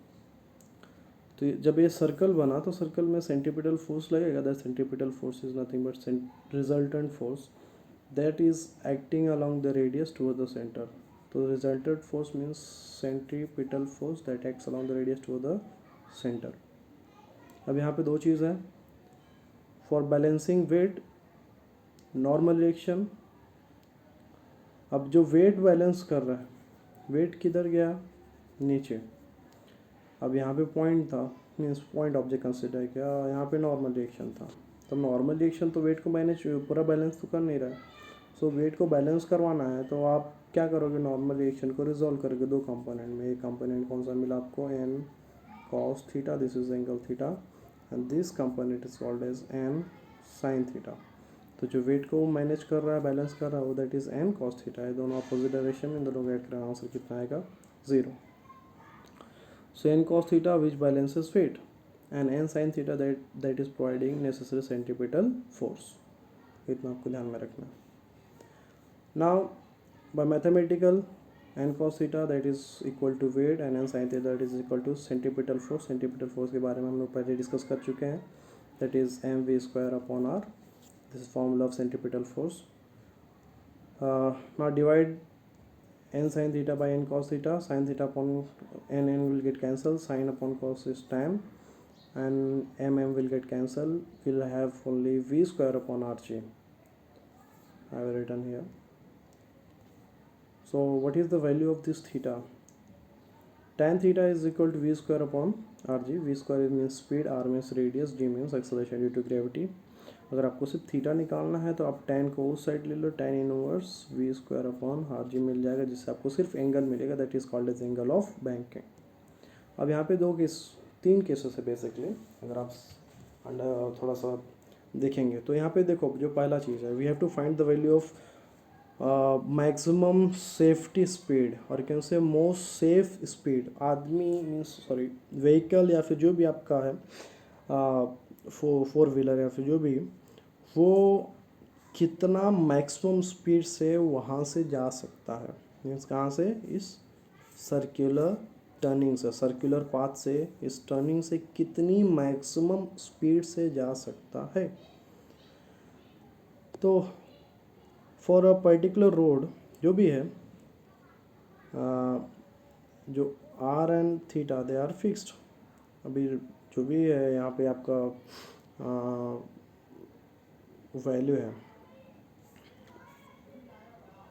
तो जब ये सर्कल बना तो सर्कल में सेंट्रीपिटल फोर्स लगेगा। That centripetal force is nothing but resultant force that is acting along the radius toward the centre. तो resultant force means centripetal force that acts along the radius toward the centre. अब यहाँ पे दो चीज़ है, for balancing weight normal reaction. अब जो wait balance कर रहा है, वेट किधर गया? नीचे। अब यहाँ पे पॉइंट था, मीन्स पॉइंट ऑब्जेक्ट कंसिडर किया, यहाँ पे नॉर्मल रिएक्शन था। तो नॉर्मल रिएक्शन तो वेट को मैनेज पूरा बैलेंस तो कर नहीं रहा है। सो वेट को बैलेंस करवाना है तो आप क्या करोगे, नॉर्मल रिएक्शन को रिजॉल्व करोगे दो कंपोनेंट में। एक कंपोनेंट कौन सा मिला आपको, N cos theta, this is angle theta, and this component is called as N sine theta. तो जो वेट को मैनेज कर रहा है, बैलेंस कर रहा है, वो that is N cos theta है। दोनों अपोजिट डायरेक्शन में, दोनों का ऐड करना, आंसर कितना आएगा, 0। So N cos theta which balances weight, and N sine theta that is providing necessary centripetal force. इतना आपको ध्यान में रखना है। Now by mathematical, n cos theta that is equal to weight and n sin theta that is equal to centripetal force। centripetal force के बारे में हम लोग पहले डिस्कस कर चुके हैं, that is mv square upon r, this is formula of centripetal force। now divide n sin theta by n cos theta, sin theta upon n will get cancelled, sin upon cos is tan, and mm will get cancelled, we'll have only v square upon rg, I have written here। So what is the value of this theta? Tan theta is equal to v square upon rg। v square means speed, r means radius, g means acceleration due to gravity। अगर आपको सिर्फ theta निकालना है तो आप tan को उस side ले लो, tan inverse v square upon rg मिल जाएगा, जिससे आपको सिर्फ एंगल मिलेगा, that is called as angle of banking. अब यहाँ पे तीन केसेस है बेसिकली। अगर आप थोड़ा सा देखेंगे तो यहाँ पे देखो, जो पहला चीज़ है, we have to find the value of maximum safety speed, और can say most safe speed. आदमी मीन्स सॉरी व्हीकल या फिर जो भी आपका है फोर व्हीलर या फिर जो भी, वो कितना मैक्सिमम स्पीड से वहाँ से जा सकता है। मीन्स कहाँ से, इस सर्कुलर टर्निंग से, सर्कुलर पाथ से, इस टर्निंग से कितनी मैक्सिमम स्पीड से जा सकता है। तो फॉर अ पर्टिकुलर रोड जो भी है, जो R and theta they are fixed. अभी जो भी है यहाँ पे आपका वैल्यू है,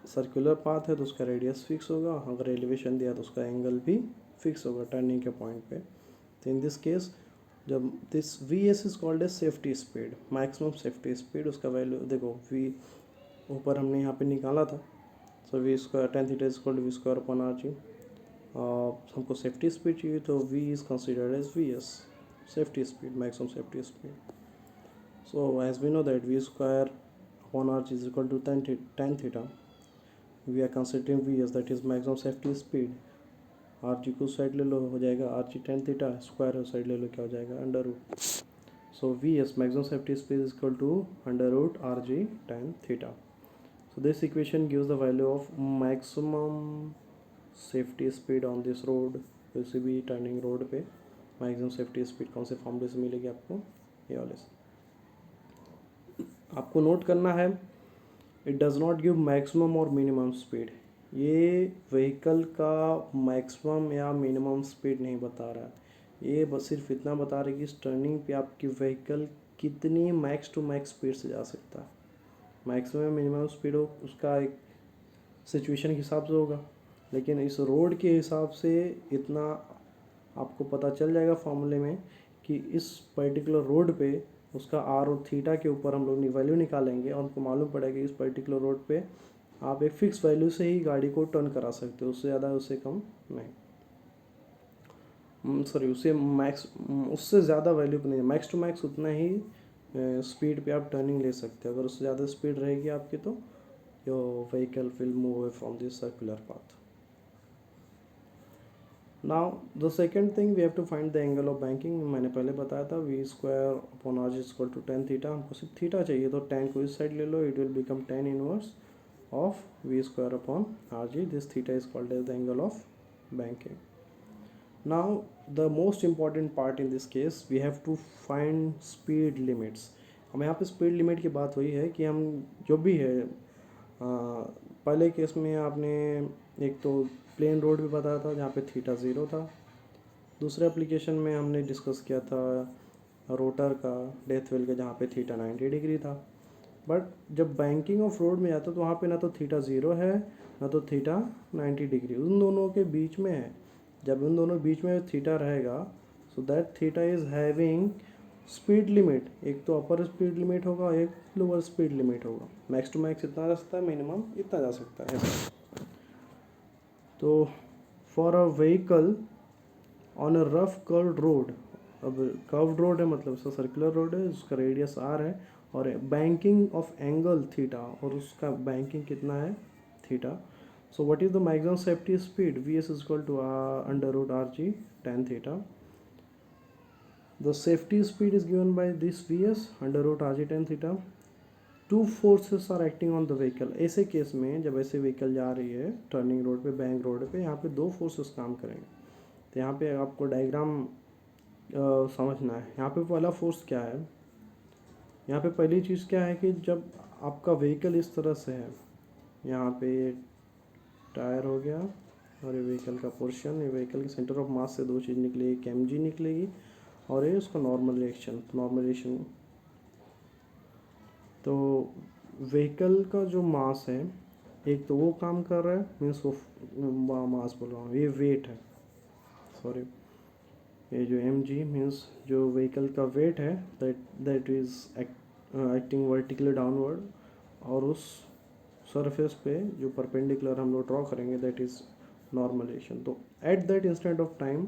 सर्कुलर पाथ है तो उसका रेडियस फिक्स होगा, अगर एलिवेशन दिया तो उसका एंगल भी फिक्स होगा टर्निंग के पॉइंट पे। तो इन दिस केस जब this V S is called as safety speed, maximum safety speed, उसका वैल्यू देखो, वी ऊपर हमने यहाँ पे निकाला था। So V square tan theta is equal to V square upon R G. हमको सेफ्टी स्पीड चाहिए तो v is considered as V S, safety speed, maximum safety speed. So as we know that V square upon R G is equal to tan theta, we are considering V S that is maximum safety speed. R G को side ले लो, हो जाएगा R G tan theta, square side ले लो, क्या हो जाएगा, under root. So V S maximum safety speed is equal to under root R G tan theta. So this equation gives the value of maximum safety speed on this road, किसी भी turning road पे maximum safety speed कौन से फॉर्मूले से मिलेगी आपको, ये वाले से। आपको नोट करना है, it does not give maximum और मिनिमम स्पीड। ये व्हीकल का मैक्सिमम या मिनिमम स्पीड नहीं बता रहा है, ये बस सिर्फ इतना बता रहा है कि इस टर्निंग पे आपकी व्हीकल कितनी मैक्स टू मैक्स स्पीड से जा सकता है। मैक्सिमम मिनिमम स्पीड हो उसका एक सिचुएशन के हिसाब से होगा, लेकिन इस रोड के हिसाब से इतना आपको पता चल जाएगा फॉर्मूले में कि इस पर्टिकुलर रोड पे उसका आर और थीटा के ऊपर हम लोग वैल्यू निकालेंगे, और हमको मालूम पड़ेगा कि इस पर्टिकुलर रोड पे आप एक फिक्स वैल्यू से ही गाड़ी को टर्न करा सकते हो, उससे ज़्यादा उससे कम नहीं, सॉरी उससे ज़्यादा वैल्यू नहीं, मैक्स टू मैक्स उतना ही स्पीड पे आप टर्निंग ले सकते हो। अगर उससे ज़्यादा स्पीड रहेगी आपकी तो your vehicle will move away from this circular path. Now the second thing we have to find the angle of banking. मैंने पहले बताया था V square upon R is equal to tan theta, हमको सिर्फ theta चाहिए तो tan को इस साइड ले लो, it will become tan inverse of V square upon R G, this theta is called as the angle of banking. Now the most important part in this case we have to find speed limits। हम यहाँ पे speed limit की बात हुई है कि हम जो भी है पहले केस में आपने एक तो प्लेन रोड भी बताया था जहाँ पे थीटा 0 था, दूसरे एप्लीकेशन में हमने डिस्कस किया था रोटर का, डेथ वेल का, जहाँ पे थीटा 90 डिग्री था। बट जब बैंकिंग ऑफ रोड में जाता तो वहाँ पे ना तो थीटा 0 है ना तो थीटा 90 डिग्री, उन दोनों के बीच में है। जब उन दोनों बीच में थीटा रहेगा so that theta is having speed limit, एक तो अपर स्पीड लिमिट होगा, एक लोअर स्पीड लिमिट होगा। मैक्स टू मैक्स इतना जा सकता है, मिनिमम इतना जा सकता है। तो for a vehicle on a rough curved road, अब कर्व्ड रोड है मतलब उसका सर्कुलर रोड है, उसका रेडियस आर है और बैंकिंग ऑफ एंगल थीटा, और उसका बैंकिंग कितना है theta. So what is the maximum safety speed, V S is equal to under root R G tan theta. The safety speed is given by this V S under root R G tan theta. Two forces are acting on the vehicle, ऐसे case में जब ऐसे vehicle जा रही है turning road पे, bank road पे, यहाँ पे दो फोर्सेस काम करेंगे. तो यहाँ पे आपको डायग्राम समझना है. यहाँ पे पहला फोर्स क्या है, यहाँ पे पहली चीज़ क्या है कि जब आपका व्हीकल इस तरह से है, यहाँ पे ये टायर हो गया और ये व्हीकल का पोर्शन, ये व्हीकल के सेंटर ऑफ मास से दो चीज़ निकलेगी, एक एम जी निकलेगी और ये उसका नॉर्मल रिएक्शन. तो व्हीकल का जो मास है, एक तो वो काम कर रहा है, मीन्स वो मास बोल रहा हूँ, ये वेट है, सॉरी, ये जो एम जी मीन्स जो व्हीकल का वेट है, that is acting vertically downward, और उस सरफेस पे जो परपेंडिकुलर हम लोग ड्रॉ करेंगे दैट इज़ नॉर्मलाइजेशन. तो at that instant of time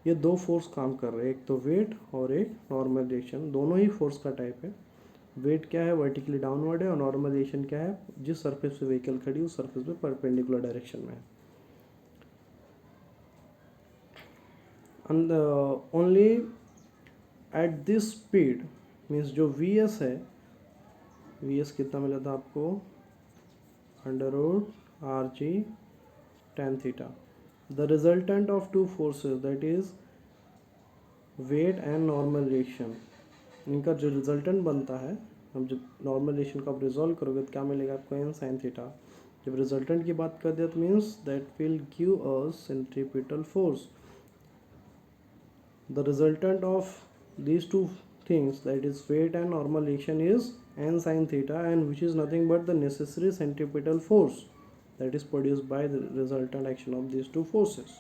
ये दो फोर्स काम कर रहे हैं, एक तो वेट और एक नॉर्मलाइजेशन. दोनों ही फोर्स का टाइप है. वेट क्या है, वर्टिकली डाउनवर्ड है, और नॉर्मलाइजेशन क्या है, जिस सरफेस पे व्हीकल खड़ी उस सरफेस पे परपेंडिकुलर डायरेक्शन में है. And only at this speed means जो वी एस है, वी एस कितना मिला था आपको, under root R G tan theta. The resultant of two forces that is weight and normalization, इनका जो रिजल्टेंट बनता है, हम जब नॉर्मलाइजेशन को आप रिजॉल्व करोगे तो क्या मिलेगा आपको, एन साइन थीटा. जब रिजल्टेंट की बात कर दिया तो means that will give us centripetal force. The resultant of these two things, that is weight and normalization, is n sin theta, and which is nothing but the necessary centripetal force that is produced by the resultant action of these two forces.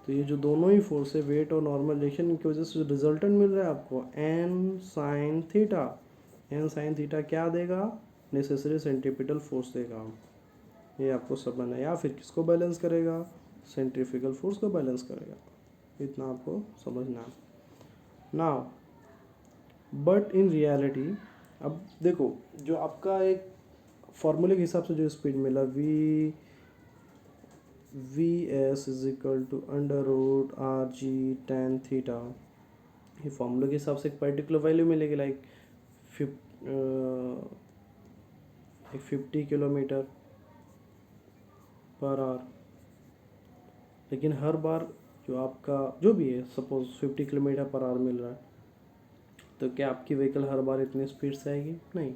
तो ये जो दोनों ही force है, weight और normalization, इनकी वजह से जो रिजल्टेंट मिल रहा है आपको N sine theta. N sine theta क्या देगा, नेसेसरी सेंट्रीपिटल फोर्स देगा. ये आपको सब बना, या फिर किसको बैलेंस करेगा, सेंट्रीफ्यूगल फोर्स को बैलेंस करेगा. इतना आपको समझना है. नाउ बट इन रियलिटी, अब देखो जो आपका एक फॉर्मूले के हिसाब से जो स्पीड मिला, V S is equal to under root R G tan theta, ये फॉर्मूले के हिसाब से एक पर्टिकुलर वैल्यू मिलेगी, लाइक 50 किलोमीटर पर आवर. लेकिन हर बार जो आपका जो भी है, सपोज 50 किलोमीटर पर आवर मिल रहा है, तो क्या आपकी व्हीकल हर बार इतनी स्पीड से आएगी, नहीं.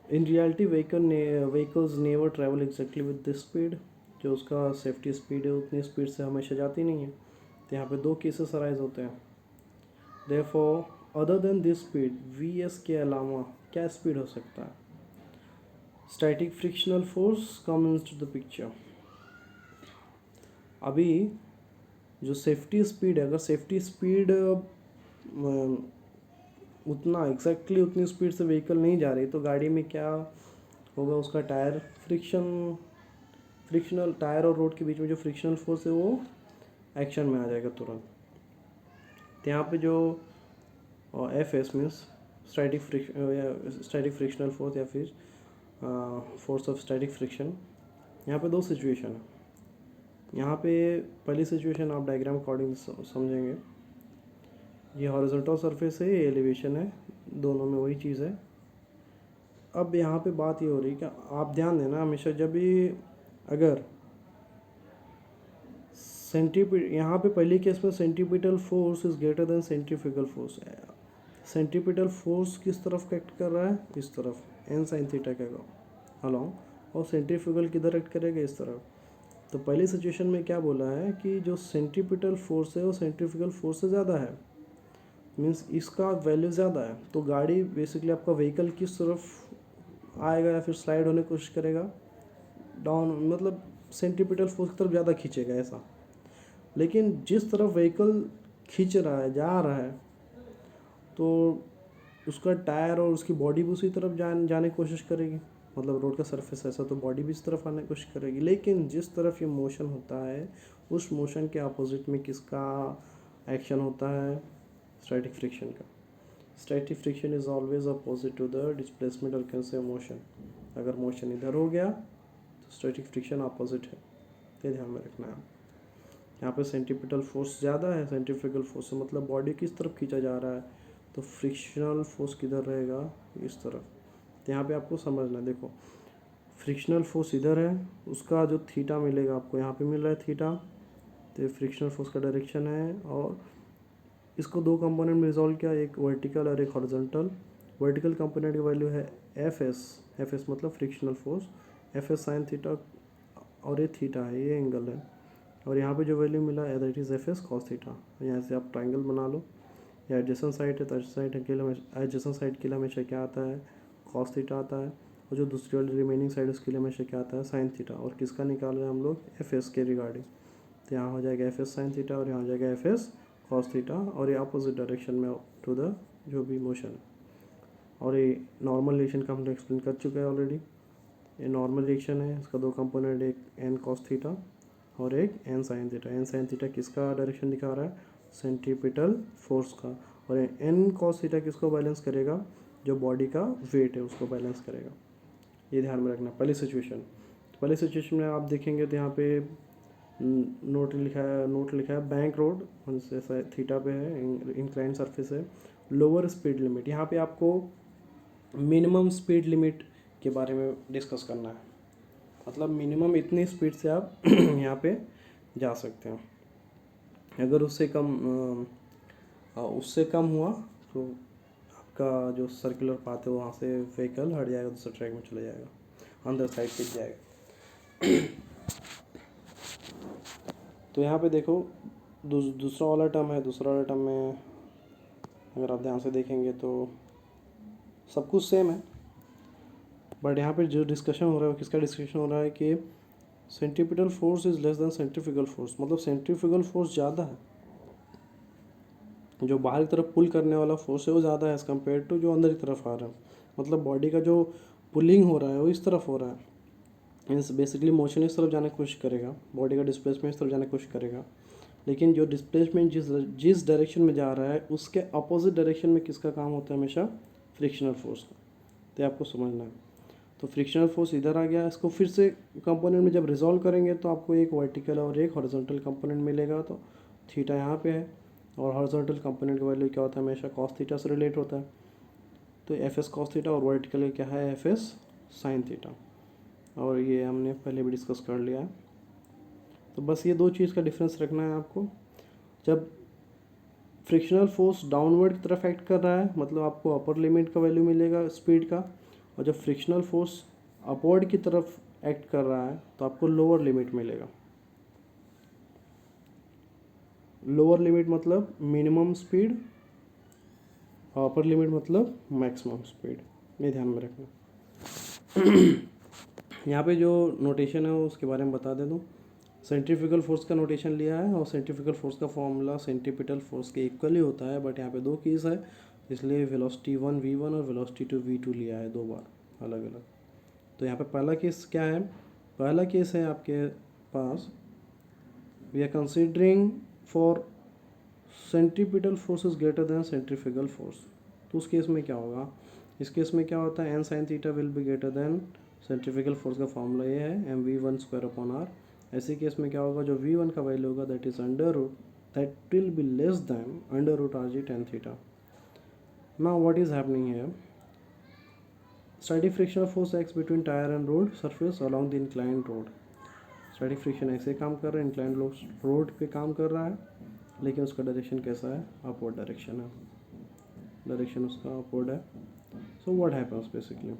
In reality vehicles never travel exactly with this speed, जो उसका सेफ्टी स्पीड है उतनी स्पीड से हमेशा जाती नहीं है. तो यहाँ पे दो केसेस अराइज होते हैं. Therefore other than this speed, V S के अलावा क्या स्पीड हो सकता है, static frictional force come into the picture. अभी जो सेफ्टी स्पीड है, अगर सेफ्टी स्पीड उतना एग्जैक्टली उतनी स्पीड से व्हीकल नहीं जा रही, तो गाड़ी में क्या होगा, उसका टायर फ्रिक्शनल टायर और रोड के बीच में जो फ्रिक्शनल फोर्स है वो एक्शन में आ जाएगा तुरंत. तो यहाँ पे जो F S means static frictional force या फिर फोर्स ऑफ स्टैटिक फ्रिक्शन, यहाँ पे दो सिचुएशन है. यहाँ पे पहली सिचुएशन आप डायग्राम अकॉर्डिंग समझेंगे. ये हॉरिजॉन्टल सरफेस है, ये एलिवेशन है, दोनों में वही चीज़ है. अब यहाँ पे बात ये हो रही है कि आप ध्यान देना हमेशा, जब भी अगर यहाँ पे पहली केस में centripetal force is greater than centrifugal force. Centripetal force किस तरफ एक्ट कर रहा है, इस तरफ, एन साइन थीटा के अलॉन्ग, और सेंट्रीफ्यूगल किधर एक्ट करेगा, इस तरफ. तो पहली सिचुएशन में क्या बोला है कि जो सेंट्रीपिटल फोर्स है वो सेंट्रीफ्यूगल फोर्स से ज़्यादा है, मीन्स इसका वैल्यू ज़्यादा है. तो गाड़ी बेसिकली आपका व्हीकल किस तरफ आएगा या फिर स्लाइड होने की कोशिश करेगा, डाउन, मतलब सेंट्रीपिटल फोर्स की तरफ ज़्यादा खींचेगा ऐसा. लेकिन जिस तरफ व्हीकल खींच रहा है, जा रहा है, तो उसका टायर और उसकी बॉडी भी उसी तरफ जाने की कोशिश करेगी. मतलब रोड का सरफेस ऐसा, तो बॉडी भी इस तरफ आने की कोशिश करेगी। लेकिन जिस तरफ ये मोशन होता है उस मोशन के अपोजिट में किसका एक्शन होता है? स्टैटिक फ्रिक्शन का। Static friction is always opposite to the displacement और कैन से मोशन। अगर मोशन इधर हो गया तो स्टैटिक फ्रिक्शन अपोजिट है, ये ध्यान में रखना है। यहाँ पे सेंट्रीपिटल फोर्स ज़्यादा है, सेंट्रीफ्यूगल फोर्स से मतलब बॉडी किस तरफ खींचा जा रहा है, तो फ्रिक्शनल फोर्स किधर रहेगा? इस तरफ। तो यहाँ पे आपको समझना है, देखो फ्रिक्शनल फोर्स इधर है, उसका जो थीटा मिलेगा आपको यहाँ पे मिल रहा है थीटा, तो ये फ्रिक्शनल फोर्स का डायरेक्शन है। और इसको दो कंपोनेंट में रिजॉल्व किया, एक वर्टिकल और एक हॉरिजॉन्टल। वर्टिकल कंपोनेंट की वैल्यू है एफ एस मतलब frictional force, F S sine theta, और ये थीटा है, ये एंगल है। और यहाँ पे जो वैल्यू मिला है that is F S cos theta. यहाँ से आप ट्राइंगल बना लो, या एडजेसेंट साइड है तो एडजेसेंट साइड के लिए हमेशा क्या आता है? कॉस थीटा आता है। और जो दूसरी वाली रिमेनिंग साइड उसके लिए हमेशा क्या आता है? Sine theta. और किसका निकाल रहे हैं हम लोग? एफ एस के रिगार्डिंग। तो यहाँ हो जाएगा एफ एस साइन थीटा और यहाँ हो जाएगा एफ एस कॉस थीटा, और ये अपोजिट डायरेक्शन में टू द जो भी मोशन है। और ये नॉर्मल रिएक्शन का हमने एक्सप्लेन कर चुका है ऑलरेडी। ये नॉर्मल रिएक्शन है, इसका दो कंपोनेंट, एक एन कॉस थीटा और एक N sine theta. N sine theta किसका डायरेक्शन दिखा रहा है? सेंट्रीपिटल फोर्स का। और एन कॉस थीटा किसको बैलेंस करेगा? जो बॉडी का वेट है उसको बैलेंस करेगा। ये ध्यान में रखना। पहली सिचुएशन में आप देखेंगे तो यहाँ पे नोट लिखा है बैंक रोड, जैसा थीटा पे है, इंक्लाइन सरफेस है, लोअर स्पीड लिमिट। यहाँ पे आपको मिनिमम स्पीड लिमिट के बारे में डिस्कस करना है, मतलब मिनिमम इतनी स्पीड से आप यहाँ पे जा सकते हैं। अगर उससे कम हुआ तो आपका जो सर्कुलर पाथ है वहाँ से व्हीकल हट जाएगा, दूसरे ट्रैक में चला जाएगा, अंदर साइड टिक जाएगा। तो यहाँ पे देखो दूसरा वाला टर्म है, दूसरा वाला टर्म में अगर आप ध्यान से देखेंगे तो सब कुछ सेम है, बट यहाँ पे जो डिस्कशन हो रहा है वो किसका डिस्कशन हो रहा है कि centripetal force is less than centrifugal force. मतलब सेंट्रीफ्यूगल फोर्स ज़्यादा है, जो बाहर की तरफ पुल करने वाला फोर्स है वो ज़्यादा है एज़ कम्पेयर टू जो अंदर की तरफ आ रहा है। मतलब बॉडी का जो पुलिंग हो रहा है वो इस तरफ हो रहा है, मीन्स बेसिकली मोशन इस तरफ जाने की कोशिश करेगा, बॉडी का डिस्प्लेसमेंट इस तरफ जाने की कोशिश करेगा। लेकिन जो डिस्प्लेसमेंट जिस डायरेक्शन में जा रहा है उसके अपोजिट डायरेक्शन में किसका काम होता है? हमेशा फ्रिक्शनल फोर्स का। तो आपको समझना है। तो फ्रिक्शनल फोर्स इधर आ गया, इसको फिर से कंपोनेंट में जब रिजॉल्व करेंगे तो आपको एक वर्टिकल और एक हॉरिजॉन्टल कंपोनेंट मिलेगा। तो थीटा यहाँ पे है और हॉरिजॉन्टल कंपोनेंट का वैल्यू क्या होता है? हमेशा कॉस थीटा से रिलेट होता है। तो एफ एस कॉस थीटा और वर्टिकल क्या है? F S sine theta. और ये हमने पहले भी डिस्कस कर लिया है। तो बस ये दो चीज़ का डिफरेंस रखना है आपको। जब फ्रिक्शनल फोर्स डाउनवर्ड की तरफ एक्ट कर रहा है मतलब आपको अपर लिमिट का वैल्यू मिलेगा स्पीड का, और जब फ्रिक्शनल फोर्स अपवर्ड की तरफ एक्ट कर रहा है तो आपको लोअर लिमिट मिलेगा। लोअर लिमिट मतलब मिनिमम स्पीड, अपर लिमिट मतलब मैक्सिमम स्पीड। ये ध्यान में रखना। यहाँ पे जो नोटेशन है उसके बारे में बता दे दूँ। सेंट्रीफ्यूगल फोर्स का नोटेशन लिया है और सेंट्रीफ्यूगल फोर्स का फॉर्मूला सेंट्रीपिटल फोर्स के इक्वली होता है, बट यहाँ पे दो केस है इसलिए वेलोसिटी 1 v1 और वेलोसिटी 2 v2 लिया है, दो बार अलग अलग। तो यहाँ पे पहला केस क्या है? पहला केस है आपके पास, we are considering for centripetal force is greater than centrifugal force. तो उस केस में क्या होगा? इस केस में क्या होता है? N sine theta will be greater than centrifugal force का फॉर्मूला ये है mv1 स्क्वायर अपॉन r। ऐसे केस में क्या होगा? जो v1 का वैल्यू होगा that is under root that will be less than under root R G tan theta. Now what is happening here? Static frictional force acts between tyre and road surface along the inclined road. Static friction ऐसे काम कर रहा है, inclined road पे काम कर रहा है, लेकिन उसका डायरेक्शन कैसा है? अपवर्ड डायरेक्शन है, डायरेक्शन उसका अपवर्ड है। So what happens basically?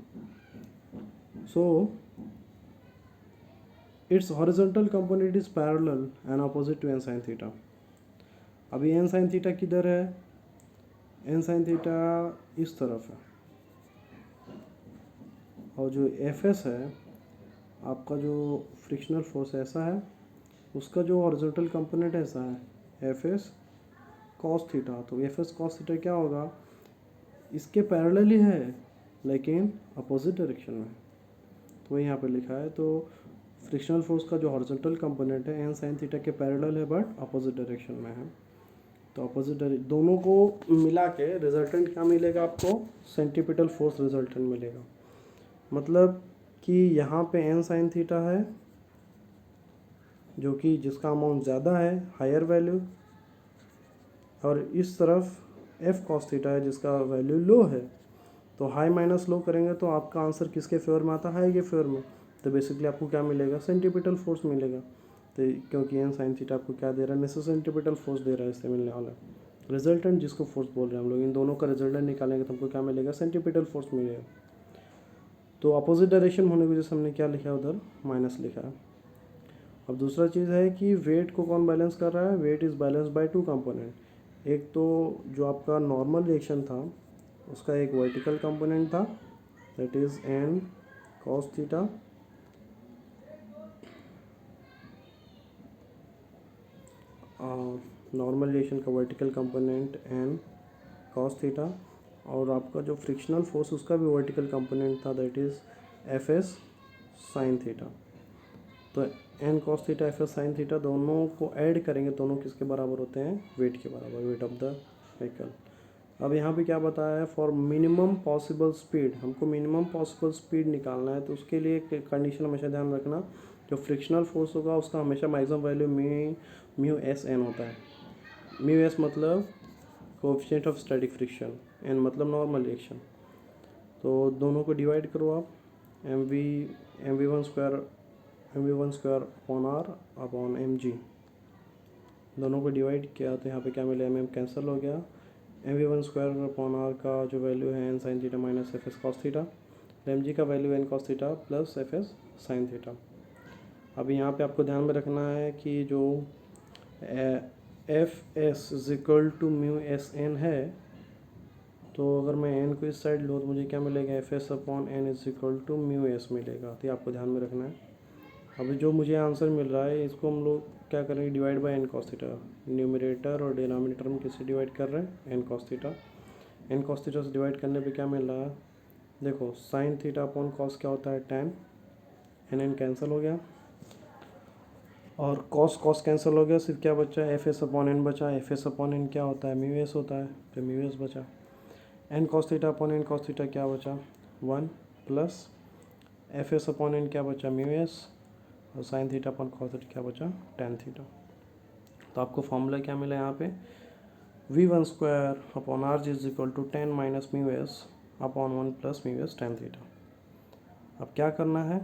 So its horizontal component is parallel and opposite to n sin theta। अभी n sin theta किधर है? n sin theta इस तरफ है, और जो fs है आपका जो फ्रिक्शनल फोर्स ऐसा है, उसका जो हॉरिजॉन्टल कंपोनेंट ऐसा है fs cos थीटा। तो fs cos थीटा क्या होगा? इसके पैरेलल ही है लेकिन अपोजिट डायरेक्शन में। तो वही यहाँ पे लिखा है। तो फ्रिक्शनल फोर्स का जो हॉरिजॉन्टल कंपोनेंट है एन साइन थीटा के पैरेलल है बट अपोजिट डायरेक्शन में है। तो अपोजिट दोनों को मिला के रिजल्टेंट क्या मिलेगा आपको, सेंटीपिटल फोर्स रिजल्टेंट मिलेगा। मतलब कि यहाँ पे एन साइन थीटा है जो कि जिसका अमाउंट ज़्यादा है, हायर वैल्यू, और इस तरफ एफ कॉस थीटा है जिसका वैल्यू लो है। तो हाई माइनस लो करेंगे तो आपका आंसर किसके फेवर में आता है, हाई के फेवर में। तो बेसिकली आपको क्या मिलेगा, सेंटीपिटल फोर्स मिलेगा। तो क्योंकि एन साइन थीटा आपको क्या दे रहा है, नेसेसरी सेंटीपिटल फोर्स दे रहा है, इससे मिलने वाला रिजल्टेंट जिसको फोर्स बोल रहे हैं हम लोग, इन दोनों का रिजल्टेंट निकालेंगे तो हमको क्या मिलेगा, सेंटीपिटल फोर्स मिलेगा। तो अपोजिट डायरेक्शन होने की वजह से हमने क्या लिखा है, उधर माइनस लिखा है। अब दूसरा चीज़ है कि वेट को कौन बैलेंस कर रहा है, weight is balance by two component. एक तो जो आपका नॉर्मल रिएक्शन था उसका एक वर्टिकल कंपोनेंट था, that is N cos theta, normal reaction का vertical component N cos theta, और आपका जो फ्रिक्शनल फोर्स उसका भी वर्टिकल कंपोनेंट था, that is F S sine theta. तो N cos theta F S sine theta दोनों को ऐड करेंगे, दोनों किसके बराबर होते हैं, वेट के बराबर, वेट ऑफ द व्हीकल। अब यहाँ पे क्या बताया है, फॉर मिनिमम पॉसिबल स्पीड, हमको मिनिमम पॉसिबल स्पीड निकालना है। तो उसके लिए एक कंडीशन हमेशा ध्यान रखना, जो फ्रिक्शनल फोर्स होगा उसका हमेशा maximum value mu S N होता है। म्यू एस मतलब coefficient of static friction, N मतलब नॉर्मल रिएक्शन। तो दोनों को डिवाइड करो आप, M V one square upon R upon M G, दोनों को डिवाइड किया तो यहाँ पे क्या मिला, एम कैंसिल हो गया। M V one square upon R का जो वैल्यू है N sine theta minus F S cos theta, M G का value N cos theta plus F S sine theta. अभी यहाँ पे आपको ध्यान में रखना है कि जो F S is equal to mu S N है, तो अगर मैं एन को इस साइड लूँ तो मुझे क्या मिलेगा, F S upon N is equal to mu S मिलेगा। तो ये आपको ध्यान में रखना है। अभी जो मुझे आंसर मिल रहा है इसको हम लोग क्या करेंगे, divide by N cos theta. Numerator और डिनोमिनेटर में किससे डिवाइड कर रहे हैं, N cos theta. N cos theta से डिवाइड करने पे क्या मिल रहा है, देखो साइन थीटा अपॉन कॉस क्या होता है, टैन, एन एन कैंसिल हो गया, और कॉस कॉस कैंसिल हो गया, सिर्फ क्या बचा, एफ एस अपॉन एन बचा। एफ एस अपॉन एन क्या होता है, म्यू एस होता है, तो म्यू एस बचा। N cos theta upon N cos theta क्या बचा, 1 plus F S upon N क्या बचा, म्यू एस, और sine theta upon cos theta क्या बचा, टैन थीटा। तो आपको फॉर्मूला क्या मिला यहाँ पे, V one square upon R G is equal to tan minus mu S upon 1 plus mu S tan theta. अब क्या करना है,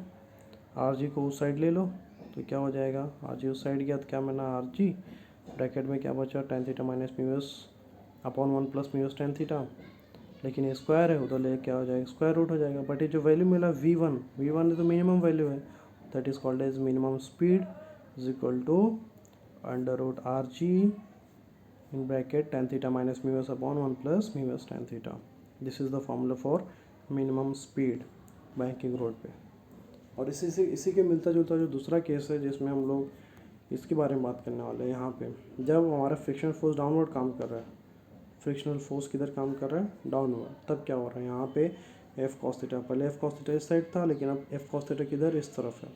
आर जी को उस साइड ले लो तो क्या हो जाएगा, आर जी उस साइड गया तो क्या मिला, आर जी ब्रैकेट में क्या बचा, tan theta minus mu S upon 1 plus mu S tan theta. लेकिन ये स्क्वायर है उधर ले क्या हो जाएगा, स्क्वायर रूट हो जाएगा। बट ये जो वैल्यू मिला v1 तो मिनिमम वैल्यू है, that is called as minimum speed is equal to under root R G in bracket tan theta minus mu S upon 1 plus mu S tan theta. This is the formula for minimum speed banking road पे। और इसी के मिलता जुलता जो दूसरा case है जिसमें हम लोग इसके बारे में बात करने वाले हैं, यहाँ पे जब हमारा फ्रिक्शनल फोर्स डाउनवर्ड काम कर रहा है, फ्रिक्शनल फोर्स किधर काम कर रहा है, डाउनवर्ड, तब क्या हो रहा है, यहाँ पे एफ कॉस थीटा, पहले एफ कॉस थीटा इस साइड था लेकिन अब एफ कॉस थीटा किधर, इस तरफ है,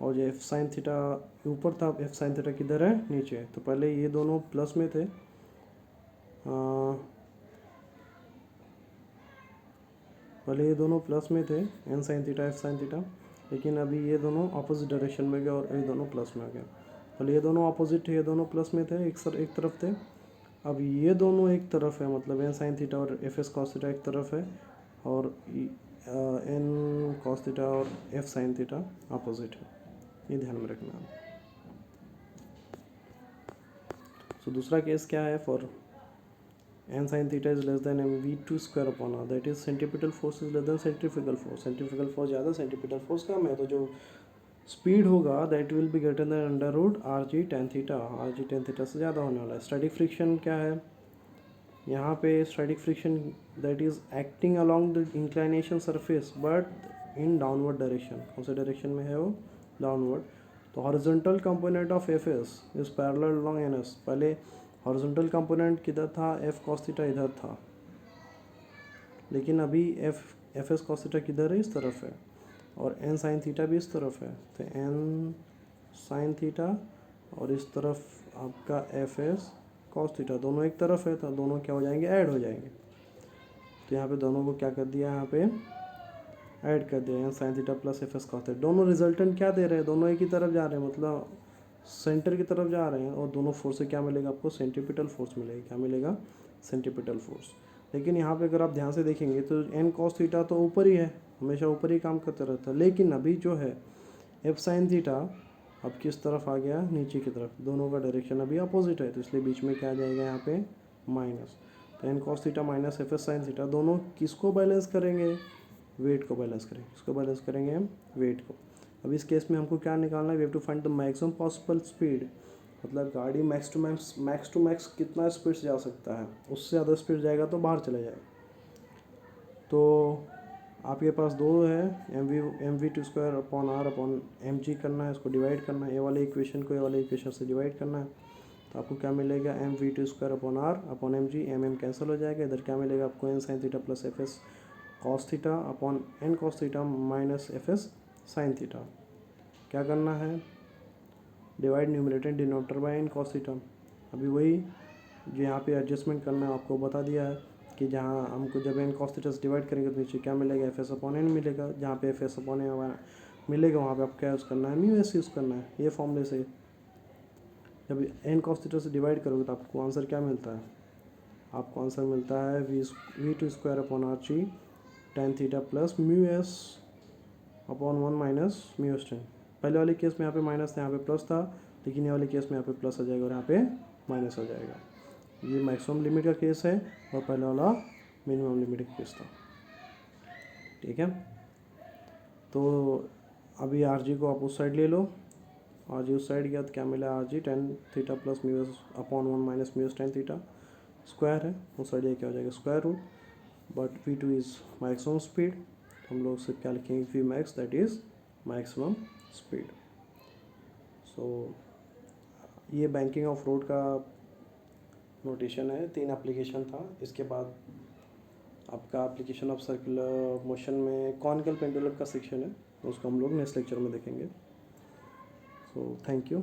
और जो एफ साइन थीटा ऊपर था, एफ साइन थीटा किधर है, नीचे है। तो पहले ये दोनों प्लस में थे, पहले ये दोनों प्लस में थे, N sine theta F sine theta, लेकिन अभी ये दोनों अपोजिट डायरेक्शन में गए और ये दोनों प्लस में आ गए। पहले ये दोनों अपोजिट थे, ये दोनों प्लस में थे, एक तरफ थे। अब ये दोनों एक तरफ है, मतलब एन साइन थीटा और एफ एस कॉस थीटा एक तरफ है, और एन कॉस थीटा और एफ साइन थीटा अपोजिट है। ये ध्यान में रखना है। सो दूसरा केस क्या है, for N sine theta is less than M V two square upon R, that is centripetal force is less than centrifugal force. Centrifugal force ज़्यादा, सेंटीपिटल फोर्स कम है, तो जो स्पीड होगा that will be greater than under root R G tan theta. R G tan theta से ज़्यादा होने वाला है। स्टैटिक फ्रिक्शन क्या है यहाँ पे, static friction that is acting along the inclination surface but in downward direction. कौन से डायरेक्शन में है वो, डाउनवर्ड। तो horizontal component of F S is parallel along N S. पहले हॉरिजॉन्टल कंपोनेंट किधर था, एफ कॉस थीटा इधर था, लेकिन अभी एफ एस कॉस थीटा किधर है, इस तरफ है। और एन साइन थीटा भी इस तरफ है, तो एन साइन थीटा और इस तरफ आपका एफ एस कॉस थीटा, दोनों एक तरफ है तो दोनों क्या हो जाएंगे, ऐड हो जाएंगे। तो यहाँ पे दोनों को क्या कर दिया, यहाँ पे ऐड कर दिया, N sine theta plus F S cos theta. दोनों रिजल्टेंट क्या दे रहे हैं, दोनों एक ही तरफ जा रहे हैं, मतलब सेंटर की तरफ जा रहे हैं, और दोनों फोर्स से क्या मिलेगा आपको, सेंट्रीपिटल फोर्स मिलेगा। क्या मिलेगा, सेंट्रीपिटल फोर्स। लेकिन यहाँ पे अगर आप ध्यान से देखेंगे तो एन कॉस थीटा तो ऊपर ही है, हमेशा ऊपर ही काम करता रहता है, लेकिन अभी जो है एफ साइन थीटा अब किस तरफ आ गया, नीचे की तरफ। दोनों का डायरेक्शन अभी अपोजिट है, तो इसलिए बीच में क्या आ जाएगा यहाँ पे, माइनस। तो N cos theta minus F S sine theta, दोनों किसको बैलेंस करेंगे, वेट को बैलेंस करेंगे। किसको बैलेंस करेंगे हम, वेट को। अब इस केस में हमको क्या निकालना है, we have to find the maximum possible speed, मतलब गाड़ी मैक्स टू मैक्स कितना स्पीड से जा सकता है, उससे ज़्यादा स्पीड जाएगा तो बाहर चला जाएगा। तो आपके पास दो है, M V two square upon R upon M G करना है, इसको डिवाइड करना है, ए वाले इक्वेशन को ए वाले इक्वेशन से डिवाइड करना है। तो आपको क्या मिलेगा, M V two square upon R upon M G, M cancel हो जाएगा, इधर क्या मिलेगा आपको, N sine theta plus F S cos theta upon N cos theta minus F S sine theta. क्या करना है, divide numerator denominator by N cos theta. अभी वही जो यहाँ पे एडजस्टमेंट करना है आपको बता दिया है कि जहाँ हमको जब एन कॉस थीटा से डिवाइड करेंगे तो नीचे क्या मिलेगा, एफ एस अपॉन एन मिलेगा। जहाँ पे एफ एस अपॉन एन मिलेगा वहाँ पे आप क्या यूज़ करना है, म्यू एस यूज़ करना है। ये फॉर्मूले से जब एन कॉस थीटा से डिवाइड करोगे तो आपको आंसर क्या मिलता है, आपको आंसर मिलता है V two square upon R G tan theta plus mu S upon one minus mu S tan. पहले वाले केस में यहाँ पे माइनस था, यहाँ पे प्लस था, लेकिन ये वाले केस में यहाँ पे प्लस आ जाएगा और यहाँ पे माइनस आ जाएगा। ये मैक्सिमम लिमिट का केस है और पहले वाला मिनिमम लिमिट का केस था। ठीक है, तो अभी आर जी को आप उस साइड ले लो, आर जी उस साइड गया तो क्या मिला, R G tan theta plus mu S upon one minus mu S tan theta square है, उस साइड ये क्या हो जाएगा, square root. But V two is maximum speed, हम लोग सिर्फ क्या लिखेंगे, V max that is maximum speed. So ये बैंकिंग ऑफ रोड का नोटेशन है, 3 एप्लीकेशन था। इसके बाद आपका एप्लीकेशन ऑफ सर्कुलर मोशन में कॉनिकल पेंडुलम का सेक्शन है, उसको हम लोग नेक्स्ट लेक्चर में देखेंगे। So thank you.